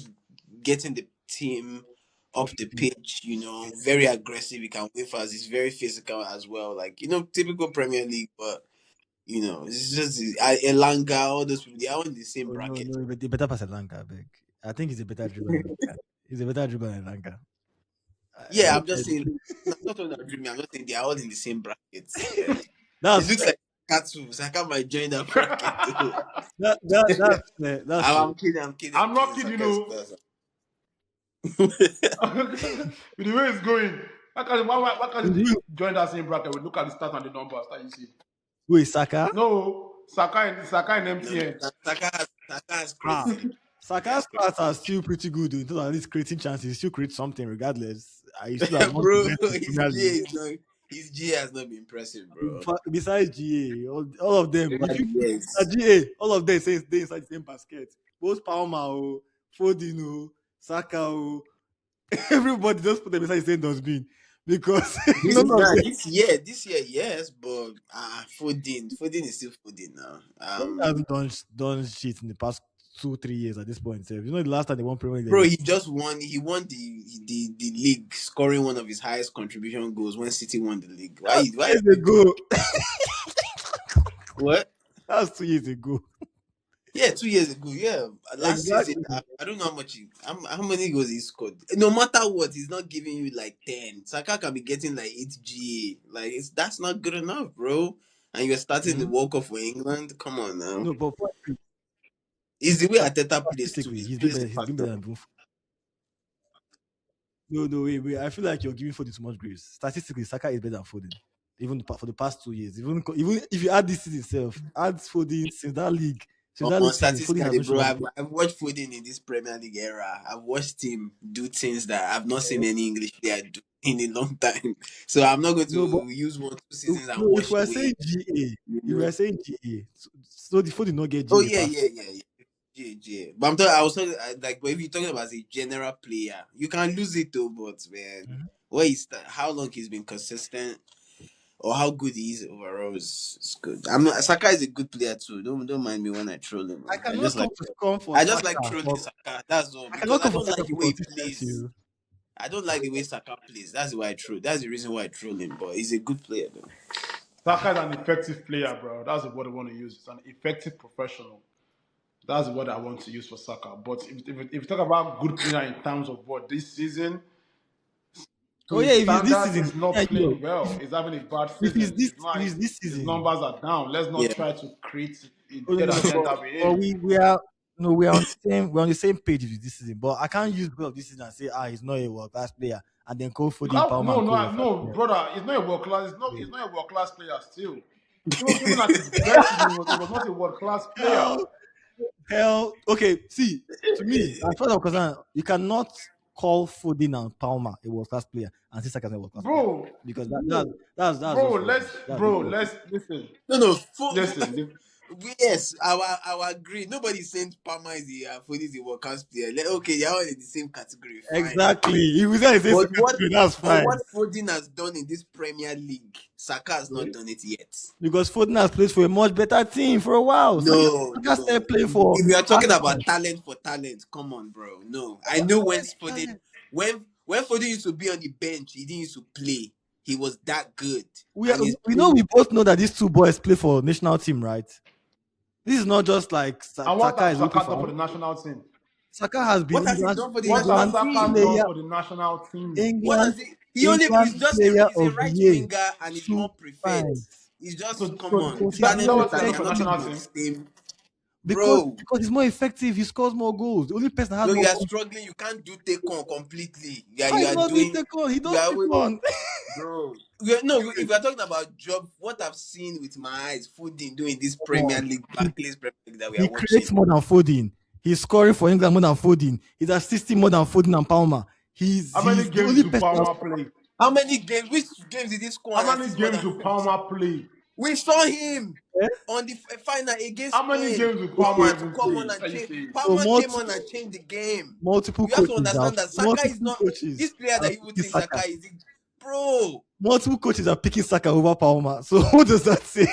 getting the team up off the the pitch. pitch. Very aggressive. He can win fast. He's very physical as well. Like typical Premier League. But it's just Elanga. All those people. They are all in the same Oh no, bracket. no, but he better pass Lanka, I beg. I think he's a better dribbler than Lanka. He's a better dribbler than Lanka. Yeah, I'm just saying. I'm not talking about dreaming. I'm just saying they are all in the same brackets. Yeah. It that's looks like Katsu. Saka might join that bracket too. that's fair. I'm kidding. I'm kidding. I'm I'm not kidding. kidding, Saka is you. class. With the way it's going, why can't he Who join that same bracket? We look at the stats and the numbers that you see. is Saka? No, Saka and No, MTN. Saka has Ah, crazy. Saka's stats are still pretty good in terms of at least creating chances. He still creates something regardless. He still amongst the Bro, best in the Premier League. his GA has not been impressive, bro. Besides GA, all of them, Over if the you years. GA, all of them say they inside the same basket. Both Palmer, Foden, Saka, everybody just put them inside the same dustbin because This none of them this year, yes, but Foden is still Foden now. Foden hasn't done shit in the past 2-3 years at this point. So, you know, the last time they won Premier Bro, League. he just won. He won the league, scoring one of his highest contribution goals when City won the league. Why? That's 2 Why? years ago. What? That's 2 years ago. Yeah, 2 years ago. Yeah, last season. Exactly. I don't know how much. How many goals he scored. No matter what, he's not giving you like 10. Saka can be getting like 8 GA. Like that's not good enough, bro. And you're starting the Mhm. World Cup for England. Come on now. No, but It's the way Ateta plays too. statistically, He he's been plays the better. He's been better factor. than both. No, wait. I feel like you're giving Foden too much grace. Statistically, Saka is better than Foden. Even for the past 2 years. Even if you add this season itself, add Foden since that league. Since that On league season, Foden has statistically, not shown bro, up. I've watched Foden in this Premier League era. I've watched him do things that I've not seen any English player do in a long time. So I'm not going No, but to use 1-2 seasons and if watch we're the way. saying GA, You if know. we're saying GA, so the Foden not get Oh GA yeah, past. yeah, yeah, yeah. Yeah. But I'm talking. I was talking like, but if you're talking about as a general player, you can lose it though. But man, Mhm. how long he's been consistent or how good he is overall is good. I'm not, Saka is a good player too. Don't mind me when I troll him. I Man. cannot come for I just like Saka. trolling Saka. That's all I cannot because I come for don't Saka like the for way he consistency. plays. I don't like the way Saka plays. That's why I troll. That's the reason why I troll him. But he's a good player though. Saka is an effective player, bro. That's the word I want to use. It's an effective professional. That's what I want to use for Saka. But if you talk about good player in terms of what this season, to Oh yeah, his if it's this standard, season, is not yeah, playing well. He's having a bad if it's season. this, It's not. if it's this His season, numbers are down. Let's not Yeah. try to create a oh, dead no, agenda with but him. we are no, we're on the same page with this season. But I can't use because of this season and say he's not a world class player and then call Foden Palmer No, and call no, world class no, player. brother. He's not a world class. He's not a world class player still. Even at his best season, he was not a world class player. Hell, okay. See, to me, as far as I'm concerned, you cannot call Foden and Palmer a world class player and say Saka is a world class player Bro, because that's bro, just rubbish. That's just rubbish. let's listen. No. Listen, Yes, I will agree. Nobody's saying Palmer is the for this world class player. Okay, they're all in the same category. Fine. Exactly. If we say it's But a category, that's fine. what Foden has done in this Premier League, Saka has not done it yet. Because Foden has played for a much better team for a while. No. Saka started playing for If you are talking about Arsenal. talent for talent, come on, bro. No, I know when Foden used to be on the bench, he didn't used to play. He was that good, and he's We know we both know that these two boys play for national team, right? This is not just like and what Saka has is looking Saka done for for. the national team? Saka has been what has he done for the What has national England Saka team? done player, for the national team? What England, has he's just player he's a of the right year, winger and he's more 2 times. preferred. He's just come So on, Because he's is more that talent for what he's done talent. for You're the not effective. national talking about team? the same, Because bro. because he's more effective, he scores more goals. The only person that has No, more you are goals. struggling. You can't do take on completely. Yeah, How you is are not doing doing. take on? He You does are take on. bro. If you're talking about job, what I've seen with my eyes, Foden doing this Come Premier on. League, Barclays Premier League that we are He watching. creates more than Foden. He's scoring for England more than Foden. He's assisting more than Foden and Palmer. How many He's the games only do person. Palmer play? How many games? Which games did he score How and many assist more games than do Foden? Palmer play? We saw him Eh? on the final against How many Spain. games do Palmer Palmer Okay, had to even come play? on and Are you change. saying? so Palmer came on and changed the game. multiple You have to coaches understand that Saka is not this player are that you would picking think Saka Saka. is. Bro, Multiple coaches are picking Saka over Palmer. So what does that say?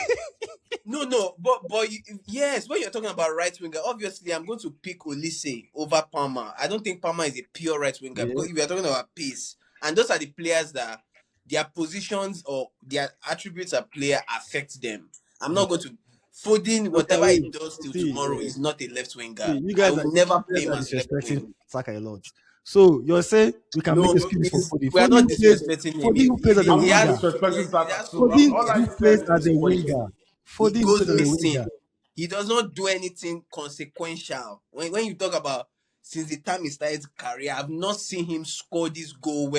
no, but yes, when you're talking about right winger, obviously I'm going to pick Olise over Palmer. I don't think Palmer is a pure right winger Yeah. because if you're talking about pace, and those are the players that their positions or their attributes as player affect them. I'm not going to Foden, Okay, whatever he wait. does till See, tomorrow is not a left winger. see, I will never play him you guys as are left disrespecting wing. Saka a lot. So you're saying we can make No, excuses for Foden. we are not disrespecting him. Who plays as a I'm not winger. disrespecting He Saka has so too. many All he I Who has so plays said many as is a mistakes. winger? He Foden goes plays as a winger. missing. He does not do anything consequential. When you talk about since the time he started his career, I've not seen him score this goal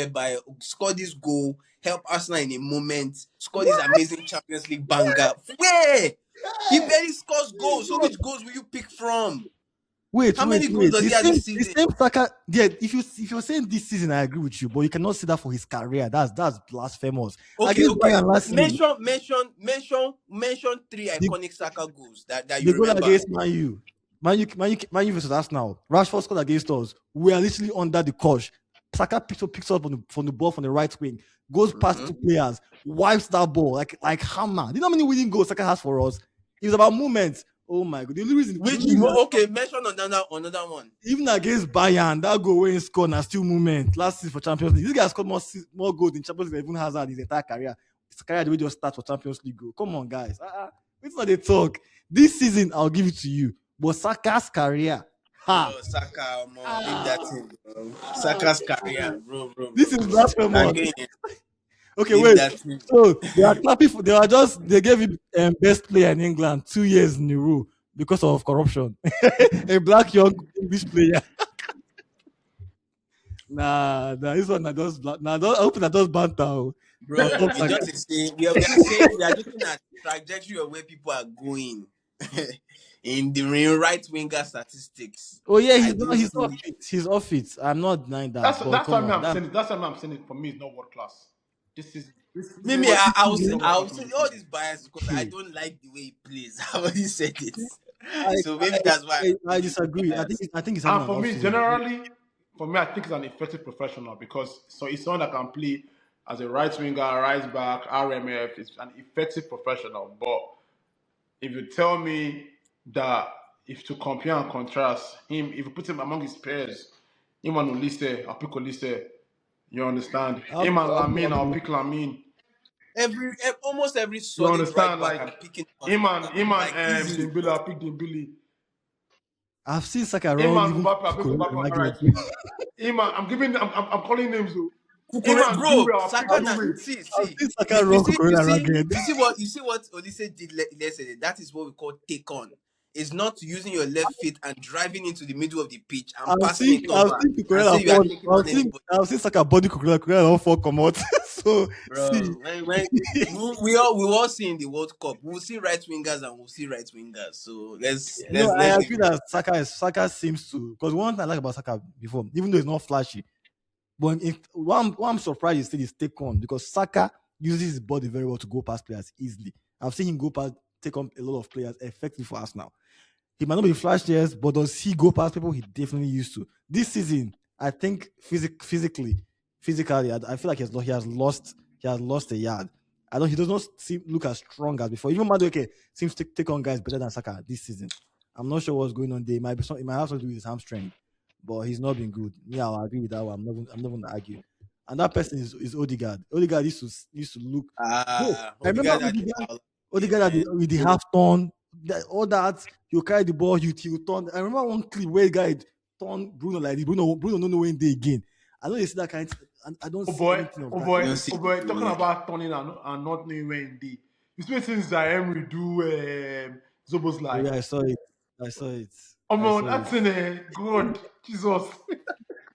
help Arsenal in a moment, score this amazing Champions League banger. Where? He barely scores goals. So which goals will you pick from? Wait. How many goals does he have this The season? same Saka. Yeah, if you're saying this season, I agree with you, but you cannot say that for his career. That's blasphemous. Okay. Against Bayern last season, Mention three the, iconic Saka goals that you the goal remember. against Man U versus Arsenal. Rashford scored against us. We are literally under the cosh. Saka picks up from the ball from the right wing, goes past two players, wipes that ball like hammer. Do you know how many winning goals Saka has for us? It's about movement. Oh my god. The only Which reason okay, mention another one. even against Bayern, that goal when he scored na still movement. Last season for Champions League. This guy scored more goals in Champions League than even Hazard his entire career. His career the way just start for Champions League goal. Come on, guys. It's not a talk. This season, I'll give it to you. But Saka's career, ha. Bro, Saka, leave that Ah, thing, bro. Saka's career, this is blasphemous. Again, Okay, leave wait. that thing. So they are clapping for. They gave him best player in England 2 years in a row because of corruption. A black young English player. Nah, this one I just I hope that does banter. Oh. Don't Bro, talk it's like just a saying. We are looking at trajectory of where people are going in the right winger statistics. oh yeah, I don't he's off see. it. He's off it. I'm not denying that, but That's why come me on, I'm saying it. That's why me I'm saying it. For me, it's not world class. This Maybe season this is not world I'll class for say this all season. these bias because I season. don't like the way he plays. I already said it. I, So maybe that's why I I'm a bit disagree. biased. I think he's having And an for off me, season. generally, for me, I think he's an effective professional because so he's someone that can play as a right winger, right back, RMF. He's an effective professional. But if you tell me that if to compare and contrast him, if you put him among his peers, him and Olise, I'll pick Olise. You understand? Him and Lamine, I'll pick Lamine. Almost every You solid right understand? back Like I'm picking him and like easily, Dembele, bro. I'll pick Dembele. I've seen Saka Him wrong and even Mbappe, I'll pick Kukurela Mbappe on the right argument. wing. Him and I'm calling names. Oh. Him and Bro, Dure, I'll pick Saka na Dure. I've seen Saka you wrong see you Kukurela see argument. you see what Olise did yesterday. That is what we call take on. It's not using your left foot and driving into the middle of the pitch and passing it I've over seen and Kukurela say you are fall. taking on anybody. I've seen Saka body Kukurela don't fall come out. So see, Bro, when we all see in the World Cup, we'll see right wingers and we'll see right wingers. So let's no, let's I let's leave agree it. that Saka seems to because one thing I like about Saka before, even though it's not flashy, but if one I'm surprised is still his take on because Saka uses his body very well to go past players easily. I've seen him go past take on a lot of players effectively for us now. He might not be flashiest, but does he go past people? He definitely used to. This season, I think physically, I feel like he has lost a yard. I don't. He does not look as strong as before. Even Madueke seems to take on guys better than Saka this season. I'm not sure what's going on there. It might have something to do with his hamstring, but he's not been good. Yeah, I'll agree with that one. I'm not going to argue. And that person is Odegaard. Odegaard used to look. Bro, I remember Odegaard had a Odegaard. foul game, Odegaard man. with the half turn, all that. You carry the ball, you turn. I remember one clip where a guy turned Bruno like this. Bruno don't know when they again. I don't see that kind. I don't Oh see boy, anything of oh that. boy, You don't see oh boy. it Talking again. about turning and not knowing where indeed. You see since Zaire do Zobo's Oh like, yeah, I saw it. I saw it. oh I man, saw that's it. in God, Jesus.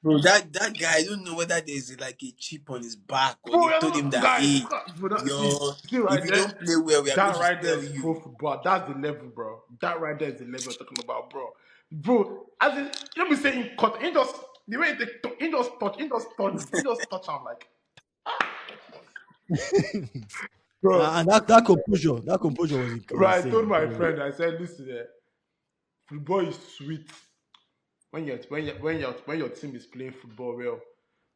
Bro, that guy, I don't know whether there's like a chip on his back or Bro, they you're told him not, that guys, hey, bro, yo, see if right you there, don't play well, we are going that to right there sell is pro you. football. That's the level, bro. That right there is the level you're talking about, bro. Bro, as in, let me say in cut, in just the way he just touch him like, bro. And that composure was Right, I told insane. my friend, I said, listen, football is sweet when your team is playing football well.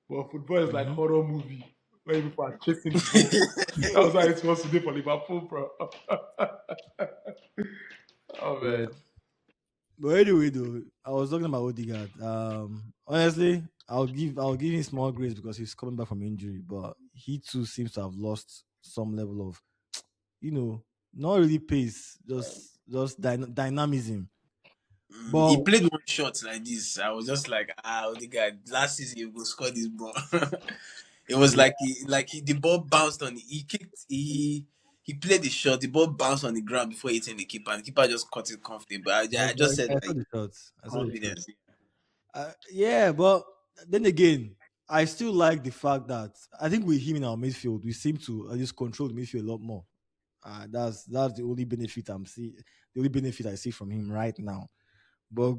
But football is like Mhm. horror movie where people are chasing the ball. That was how it was today for Liverpool, bro. Oh man. But anyway, though, I was talking about Odegaard. Honestly, I'll give him small grace because he's coming back from injury, but he too seems to have lost some level of, not really pace, just dynamism. He But played one shot like this. I was just like, Odegaard, last season he will score this ball. It was yeah, the ball bounced on. He kicked. He played the shot. The ball bounced on the ground before hitting the keeper, and the keeper just caught it comfortably. I just said I saw like the shots. I saw the shots. confidence. Yeah, but then again, I still like the fact that I think with him in our midfield, we seem to at least control the midfield a lot more. That's the only benefit the only benefit I see from him right now. But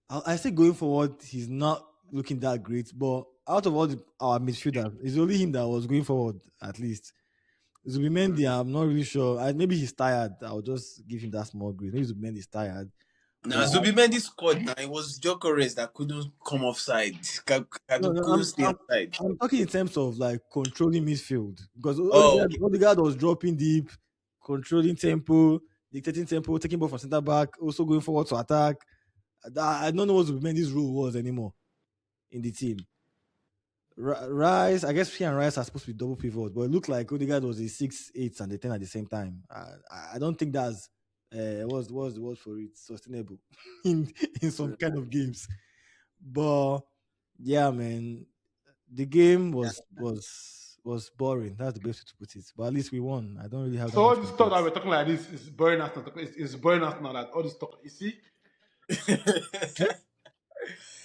I say going forward, he's not looking that great. But out of our midfielders, it's only him that was going forward at least. Zubimendi, I'm not really sure. Maybe he's tired. I'll just give him that small grade. Maybe Zubimendi's tired. Now But Zubimendi scored. Now it was Gyökeres that couldn't come offside. no, no, Couldn't stay offside. I'm talking in terms of like controlling midfield because Oh, okay. Odegaard was dropping deep, controlling tempo. dictating tempo, taking ball from center back, also going forward to attack. I don't know what Zubimendi's role was anymore in the team. Rice, I guess he and Rice are supposed to be double pivots, but it looked like Odegaard was a 6, 8, and a 10 at the same time. I don't think that's what's the word for it, sustainable in some kind of games. But yeah, man, the game was boring. That's the best way to put it. But at least we won. I don't really have that So all much this talk that we're complaints. talking like this is boring us now. It's boring us now. That all this talk, you see.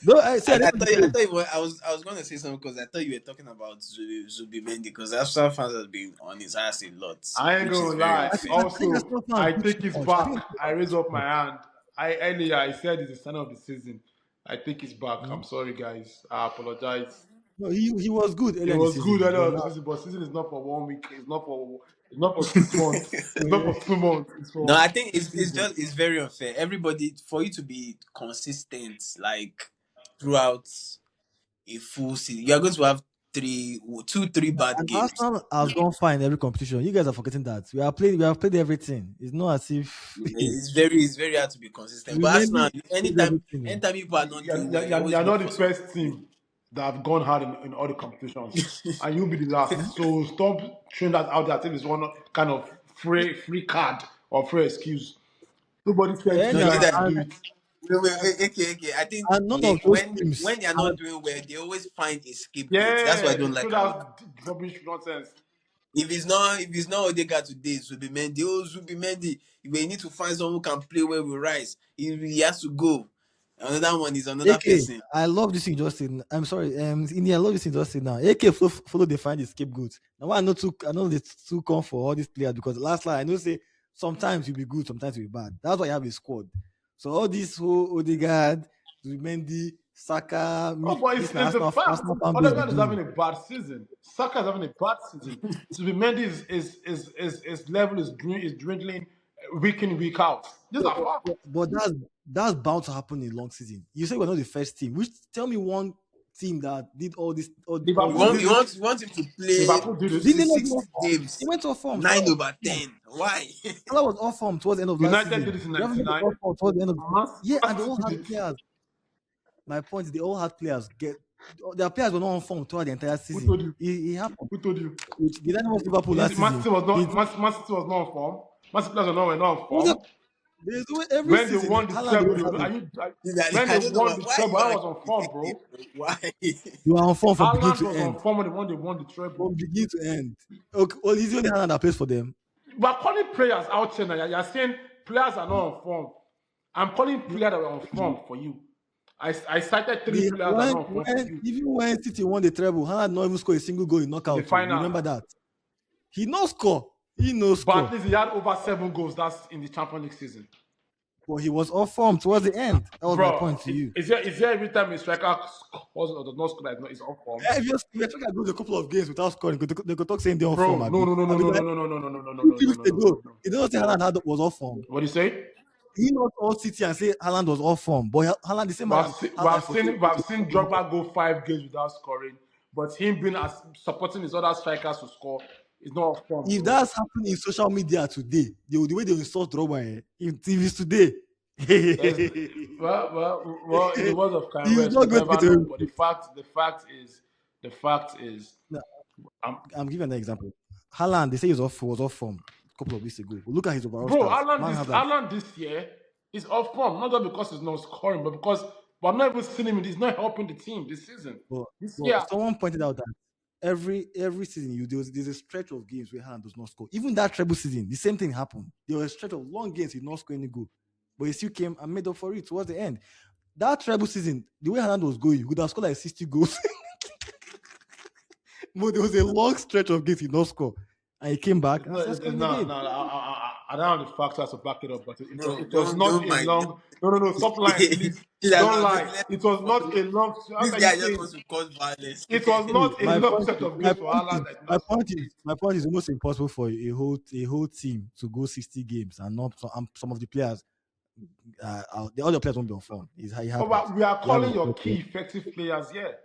No, I said I thought you were, I was going to say something because I thought you were talking about Zubimendi because Arsenal fans has been on his ass a lot, I ain't which is gonna very lie. unfair. I think that's Also, not fans I do take too his much. I back. think I raise up my hand. I said it's the sign of the season. I take his back. I'm Mhm. sorry, guys. I apologize. No, he was good It earlier in the was good season, earlier but of the now season, but season is not for 1 week. It's not for 6 months. It's not for 2 months. It's No, for I think the season. it's very unfair. Everybody, for you to be consistent like throughout a full season, you are going to have 3 bad and games. Arsenal has gone far in every competition. You guys are forgetting that we have played everything. It's not as if It's very hard to be consistent. But Arsenal, Zubimendi played everything. Oh. anytime people are not doing well, you always You're look not the for something first to do. team that have gone hard in all the competitions, and you'll be the Hmm? last. So stop throwing that out there. I think it's one kind of free card or free excuse. Nobody sent No, you Anyhow, guys to and, do it. okay. I think and none of those teams when they are had not doing well, they always find a scapegoat. That's why I Yeah, don't they like threw how that rubbish nonsense. if it's not Odegaard today, Zubimendi. Oh, Zubimendi. We need to find someone who can play well with Rice. He has to go. Another one is another AK. person. I love this thing just said. I'm sorry, India, I love this thing just said now. AK follow they find the scapegoat. Now I know they too come for all these players because last line I know say sometimes you'll be good, sometimes you'll be bad. That's why you have a squad. So all this whole Odegaard, Zubimendi, Saka, Oh, but this it's now a fact. Arsenal fan base be Odegaard is doing. having a bad season. Saka is having a bad season. Zubimendi is level is dwindling week in week out. These But, are facts. but that's bound to happen in long season. You say we're not the first team. Which tell me one team that did all this all You Liverpool this want did you it. want you want him to play Liverpool did it. Did they not go 60 off form? He games, went off form. 9/10. Why? Salah was off form towards the end of last United did season. it in Everybody was '99. off form towards the end of the season. Yeah, and they Man all City had did it. players. My point is they all had players get their players were not on form throughout the entire Who season. told you? It happened. Who told you? Did I know Liverpool last Man season? City was not. Man City was not on form. Man City players were not on Was it, form. every When they season won the Haaland treble, always has it. when they I don't know won the why treble, you I are was on form, bro. why. You are on form from beginning Haaland to was end. on form when they won the treble. From beginning to end. Okay, well, he's the only Haaland that plays for them. We're calling players out here now. You're saying players are not on form. I'm calling players that are on form for you. I cited three players that are not on form for you. Even when City won the treble, Haaland not even score a single goal in In the knockout. Too. final. Remember that. He no score. He no But at score. least he had over 7 goals. That's in the Champions League season. But he was off form towards the end. That was my point to you. Is there every time a striker scores or does not score that is on form? If you're talking about a couple of games without scoring, they could talk saying they're off form. Bro, no. I mean, like, 2 weeks ago, you don't say Haaland was off form. What do you say? He not all City and say Haaland was off form, but Haaland the same Haaland had like 14 We've seen Drogba go 5 games without scoring, but him being as supporting his other strikers to score is not off form. If that's happening in social media today, the way they insult Drogba, if it's today. Well, in the words of Kanye He's West, not we going to never get away know. with But it. the fact is, No, um, I'm giving an example. Haaland, they say was off form a couple of weeks ago. But look at his overall bro, stats. Alan this year is off form, not just because he's not scoring, but because we're not even seeing him. He's not helping the team this season. This year, Someone pointed out that every season there's a stretch of games where Haaland does not score. Even that treble season, the same thing happened. There was a stretch of long games he did not score any goal, but he still came and made up for it towards the end. That treble season, the way Haaland was going, he would have scored like 60 goals. But there was a long stretch of games he did not score, and he came back and started scoring again. I don't have the facts to back it up, but it was Don't not a mind. long. No, stop lying, please. Don't lie. It was not a long. This guy just wants to cause violence. It was not a long set of games for Haaland. My point is almost impossible for a whole team to go 60 games and not some of the players. The other players won't be on form. But we are calling your key effective players here.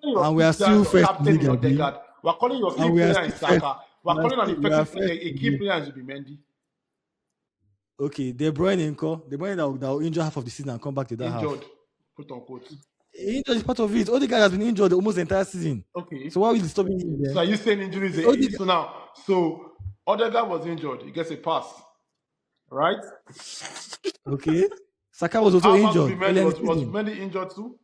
And we are still first in the league. We're calling your key player in Saka. We're calling an You are effective first a key again. player should be Mendy. Okay, De Bruyne inco. De Bruyne that will injure half of the season and come back to that half. Injured, quote unquote. Injured is part of it. Odegaard has been injured almost the entire season. Okay. So why will you stopping him So then? are you saying injuries? Odegaard, So now, so Odegaard was injured. He gets a pass, right? okay. Saka was also How about injured Zubimendi? earlier in the Was season. Zubimendi injured too?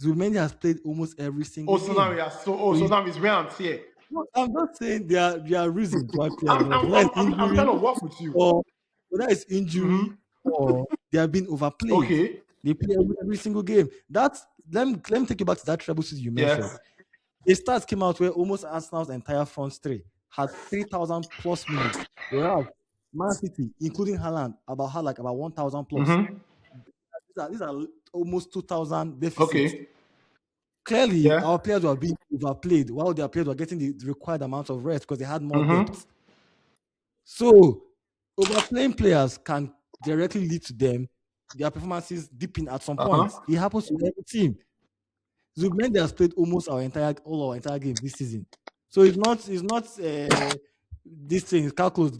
Zubimendi has played almost every Oh, single so now game. we are So so he's, now it's wear and tear. no, I'm not saying there are reasons why players are not. Whether it's I'm injury trying to work with you. or whether it's injury Mm-hmm. or they have been overplayed. Okay. They play every single game. That's let me take you back to that treble season you mentioned. Yes. A stats came out where almost Arsenal's entire front three had 3,000 plus minutes, whereas Man City, including Haaland, about 1,000 plus. Mm-hmm. These are almost 2,000 deficits. Okay. Clearly, Yeah. our players were being overplayed while their players were getting the required amount of rest because they had more Mm-hmm. depth. So, overplaying players can directly lead to their performances dipping at some point. Uh-huh. It happens to every team. Zubimendi has played almost all our entire games this season. So it's not this thing is calculus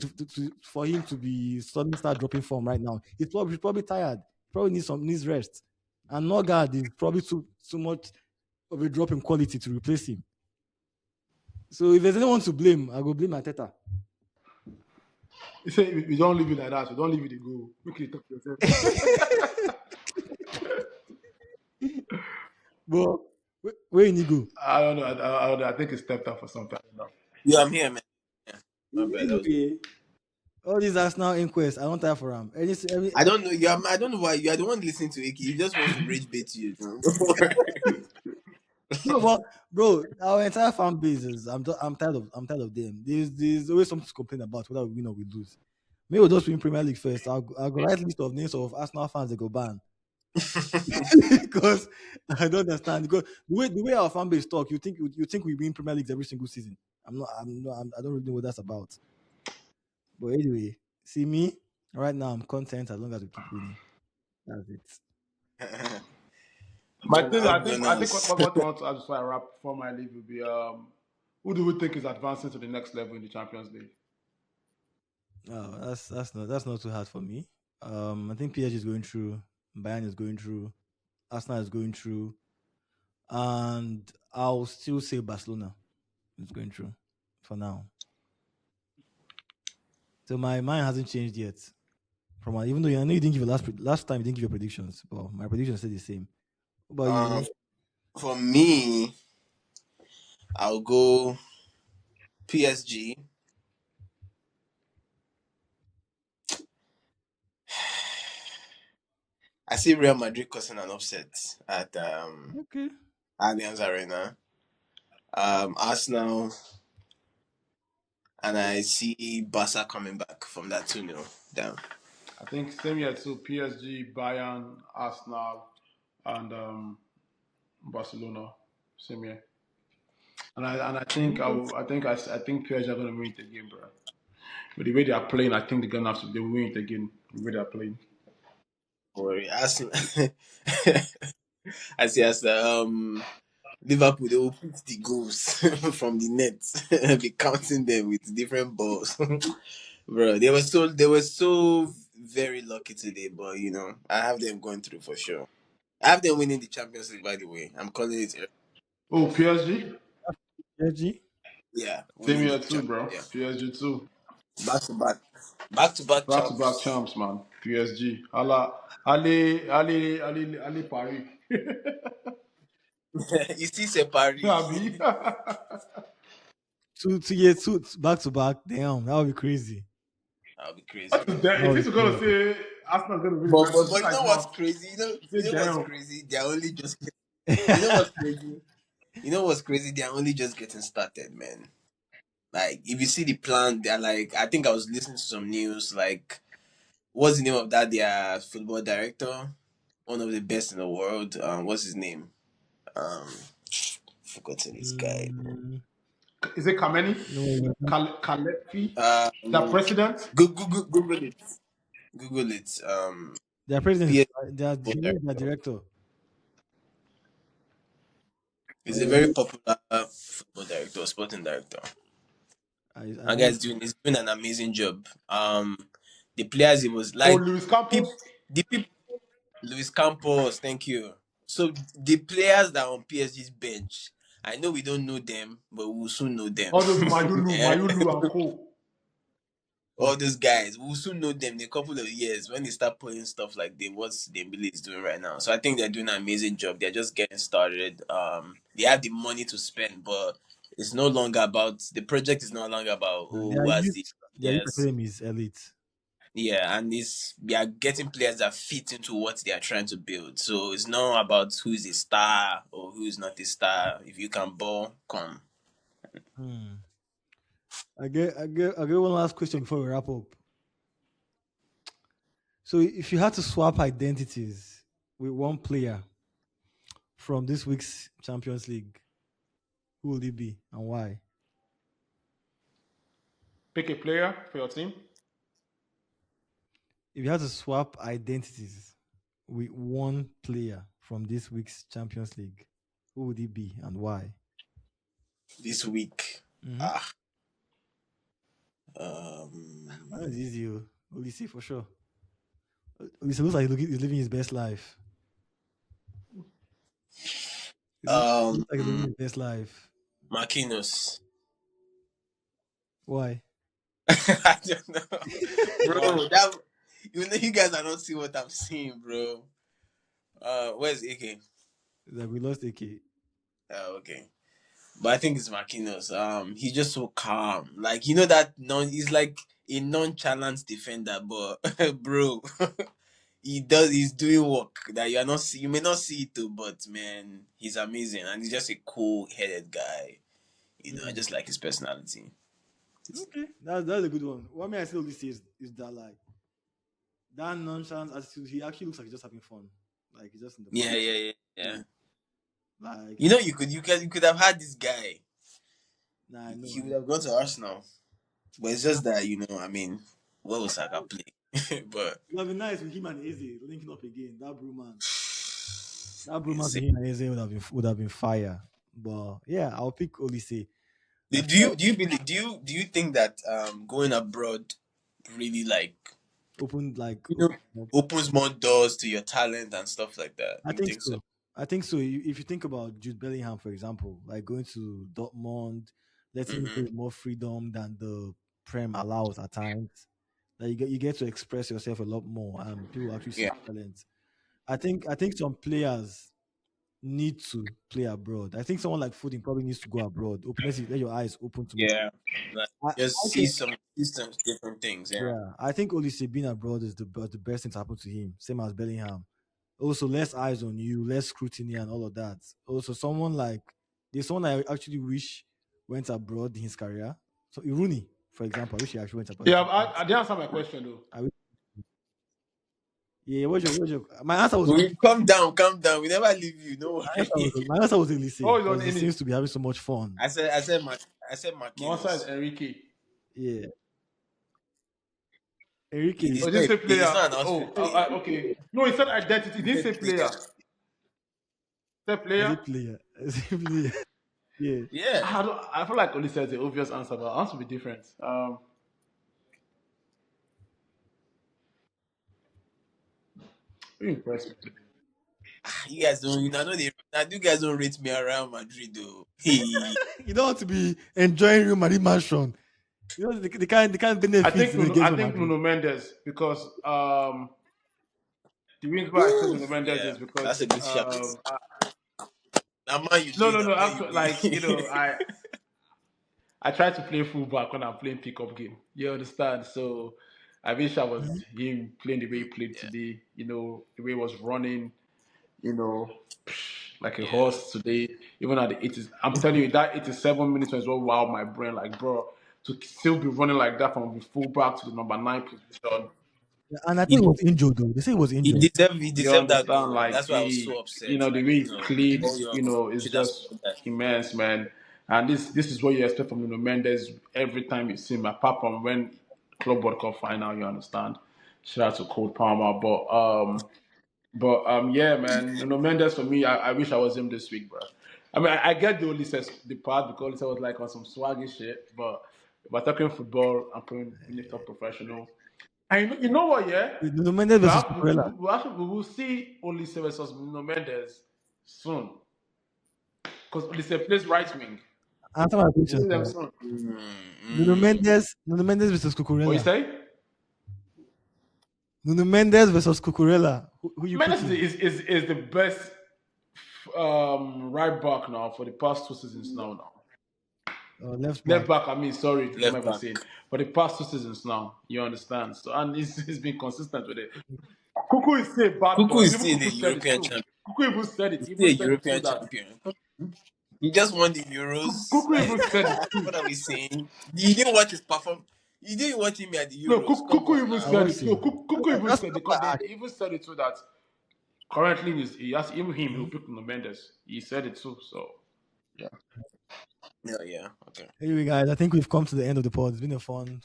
for him to be suddenly start dropping form right now. He's probably tired. Probably needs rest. And Norgard is probably too much of a drop in quality to replace him. So if there's anyone to blame, I go blame Ateta. You say we don't leave it like that. We don't leave it to go. We can talk to yourself. But where you need go? I don't know. I don't know. I think it's stepped up for something. I don't know. Yeah, I'm here, man. Yeah, my bad. Anyway, all these Arsenal inquests, I don't time for them. I don't know. I don't know why you are the one listening to Iki. He just wants to rage bait you. Don't worry. No, but bro, our entire fan base is I'm tired of them. There's always something to complain about whether we win or we lose. Maybe we'll just win Premier League first. I'll go write list of names of Arsenal fans that go ban because I don't understand. Because the way our fan base talk, you think we win Premier League every single season. I don't really know what that's about. But anyway, see me right now. I'm content as long as we keep winning. That's it. My thing, How I think Gunners. what I want to add before I wrap before my leave will be who do we think is advancing to the next level in the Champions League? Oh, that's not too hard for me. I think PSG is going through, Bayern is going through, Arsenal is going through, and I'll still say Barcelona is going through for now. So my mind hasn't changed yet. Even though I know you didn't give your last time you didn't give your predictions, but my predictions stay the same. What about you, Um, bro? for me, I'll go PSG. I see Real Madrid causing an upset at Okay. Allianz Arena. Arsenal, and I see Barca coming back from that 2-0 down. I think same here too. PSG, Bayern, Arsenal, and Barcelona. Same here. And I think I think PSG are gonna win it again, bro. But the way they are playing, I think they're gonna have to they will win it again. The way they are playing. Don't worry, Arsenal. I see as Liverpool, they will put the goals from the net, be counting them with different balls. Bro, they were so very lucky today, but I have them going through for sure. I have them winning the Champions League, by the way. I'm calling it. Oh, PSG. PSG? Yeah, Same winning the here too, Champions. bro. Yeah, PSG too. back to back Back to back champs. champs, man. PSG. Ali Paris. You see, c'est Paris. Abi. Two years, two back to back. Damn, that would be crazy. That'll be crazy, What is man. that? That If would he's be gonna crazy. say Arsenal's gonna win the But, Champions but League, you know like what's mad. crazy? Say You know what's damn. crazy? They're only just. You know what's crazy? You know what's crazy? They're only just getting started, man. Like, if you see the plan, they're like, I think I was listening to some news, like, what's the name of that? Their football director, one of the best in the world. What's his name? Um, Forgotten his guy. Mm, Is it Kameni? no, Kalefi? The Um, president? Google it. Google it. their president, PS their director. is a very popular football director, sporting director. I And know. guys doing an amazing job. The players, it was Oh, like Luis Campos. the people, Luis Campos, thank you. So the players that are on PSG's bench, I know we don't know them, but we'll soon know them. All those Mayulu, Eh? Mayulu and Co. All those guys, we'll soon know them in a couple of years when they start playing stuff like what Dembele is doing right now. So I think they're doing an amazing job. They're just getting started. They have the money to spend, but it's no longer about the project. Is no longer about And who has the their youth yes. academy is elite. Yeah, and it's they are getting players that fit into what they are trying to build. So it's not about who is a star or who is not a star. If you can ball, come. Hmm. I get one last question before we wrap up. So if you had to swap identities with one player from this week's Champions League, who will it be and why? Pick a player for your team. If you had to swap identities with one player from this week's Champions League, who would it be and why? This week. Mm-hmm. Ah. That's easy. Olise for sure. Olise looks like he's living his best life. He Um looks like he's living his best life. Marquinhos. Why? I don't know. Bro, that you guys are not seeing what I'm seeing, bro. Where's AK? Like we lost AK. Oh, okay. But I think it's Marquinhos. He's just so calm. Like that he's like a nonchalant defender, but bro, he's doing work that you may not see it too, but man, he's amazing and he's just a cool headed guy. I Mm. just like his personality. Okay, that's a good one. What may I say Olise is that like that nonchalant attitude. He actually looks like he's just having fun. Like he's just in the Yeah, vibe. yeah, yeah, yeah. Like You could have had this guy. nah, I know. He would have gone to Arsenal. But it's just that, I mean, what was Saka play? But It would have been nice with him and Eze linking up again. That bromance insane. with him and Eze would have been fire. But yeah, I'll pick Olise. I Do feel you do you believe do you think that going abroad really like opened like you know opened up. opens more doors to your talent and stuff like that? I Do you think think so? so. I think so. If you think about Jude Bellingham, for example, like going to Dortmund, letting him Hmm. play with more freedom than the Prem allows at times. Like you get to express yourself a lot more, and people actually see Yeah. your talent. I think some players need to play abroad. I think someone like Foden probably needs to go abroad. Let your eyes open to more. Yeah. Like I just think see some different things. Yeah. yeah, I think Olise being abroad is the best thing to happen to him. Same as Bellingham. Also, less eyes on you, less scrutiny, and all of that. Also, there's someone I actually wish went abroad in his career. So Rooney, for example, I wish he actually went abroad. Yeah, I didn't answer my question though. I wish, yeah, what's your my answer was We calm down, calm down. We never leave you. No worry. my answer was Olise Oh, he's on because he in it. seems to be having so much fun. I said My answer is Marquinhos. Enrique. Yeah, Enrique It is Oh, is did not he say it's player? not an Oh, outfit player. okay. No, he said identity. He He didn't say said player. player. He said as a player. player, as a player. Yeah, Yeah. I feel like Olise is the obvious answer, but I want to be different. You impressed me today. You guys don't I know you guys don't rate me around Madrid though. Hey. you don't want to be enjoying Real Madrid mansion. You know the kind benefits they get I from think Madrid. Nuno Mendes because the reason why I said Woo! Nuno Mendes Yeah, is that's because a good shout. Now man you no did, no now no man you actually like did. I try to play fullback when I'm playing pickup game. You understand? So I wish I was Mhm. him playing the way he played Yeah, today. The way he was running. You know, like a yeah. horse today. Even at the 80s, I'm telling you that 87 minutes was what wow my brain. Like bro, to still be running like that from the fullback to the number 9 position. Yeah, and I think he He was injured though. They say he was he injured. deserved he You deserved that understand? goal. Like That's why I was so upset. the Like, way he played, all your is should have just scored that. immense, man. And this is what you expect from Nuno Mendes every time you see him, apart from when Club World Cup final. You understand? Shout out to Cole Palmer, yeah, man. Nuno Mendes for me, I wish I was him this week, bro. I mean, I get the part because Olise was like on some swaggy shit, but If we're talking football, I'm putting it top professional. And you know what? Yeah, Nuno Mendes versus Cucurella. we will see Olise versus Nuno Mendes soon because Olise plays right wing. Answer my We'll question, see them sir. soon. Nuno Mendes versus What you Cucurella. say? Nuno Mendes versus Cucurella. Who you Mendes picking? is the best right back now for the past 2 seasons now. Left Left back. back, I mean, sorry, what am Left I even back. saying? For the past 2 seasons now, you understand. So and he's been consistent with it. Cuckoo is still a bad Cuckoo boy. is Even still the Cuckoo said it European too. champion. Cuckoo even said it. He's He still even a said it too European that champion. He just won the Euros. Cuckoo even said it too. What are we saying? You didn't watch his perform. You didn't watch him at the No, Euros. Come Cuckoo on even I now. said want it. No, to. Cuckoo even That's said it not because bad. they even said it too that currently he has even him, he'll pick Nuno Mendes. He said it too. So yeah. Yeah. Okay. Anyway, guys, I think we've come to the end of the pod. It's been a fun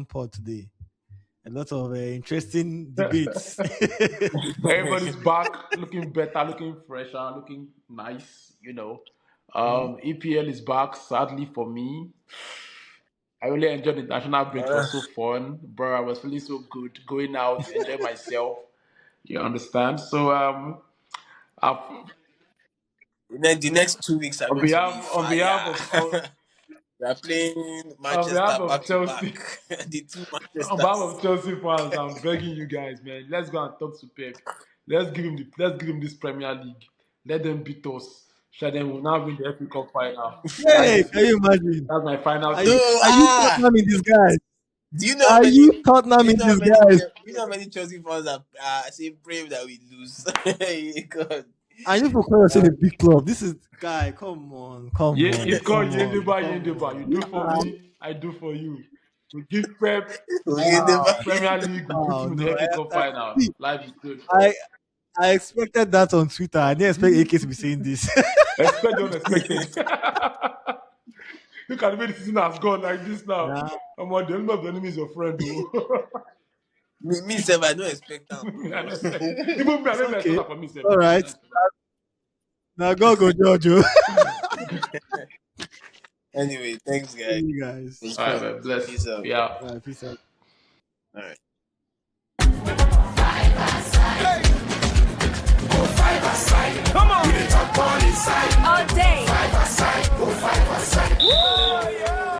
pod today. A lot of interesting debates. Everybody's back, looking better, looking fresher, looking nice. EPL is back. Sadly for me, I really enjoyed the national break. It was so fun, bro. I was feeling so good going out, enjoy myself. You understand? So I've, Then the next 2 weeks are on going to be behalf on behalf fire. of on, We are playing on behalf Manchester of back to Chelsea, back. The two on behalf Manchesters. of Chelsea fans, I'm begging you guys, man. Let's go and talk to Pep. Let's give him this Premier League. Let them beat us. Show them we'll now win the FA Cup final. That Hey, is can you imagine? that's my final Are take. you No, are you Tottenham in disguise? Do you know how Are many? you Tottenham in disguise? Do you know how many Chelsea fans are say brave that we lose? God. Are you for call yourself a big club? This is guy. Come on, come Yeah, on, it's called come on, Yendeba come Yendeba. You on. do for me, I do for you. We give Pep We Wow, never. Premier League. We put wow. him in No, the FA Cup final. see, Life is good. I I expected that on Twitter. I didn't expect AK to be saying this. Expect the unexpected. Look at the way the season has gone like this now. Nah, I'm on the enemy of the enemy is your friend, though. Me, self, I don't expect them, Me, I bro. don't expect. Even me, I it's don't even expect okay. that for me, sef. All right. Now go Giorgio. Anyway, thanks, See guys. you It guys. was All right, fun. man. Bless. Peace out. Yeah. All right, peace out. All right. All day.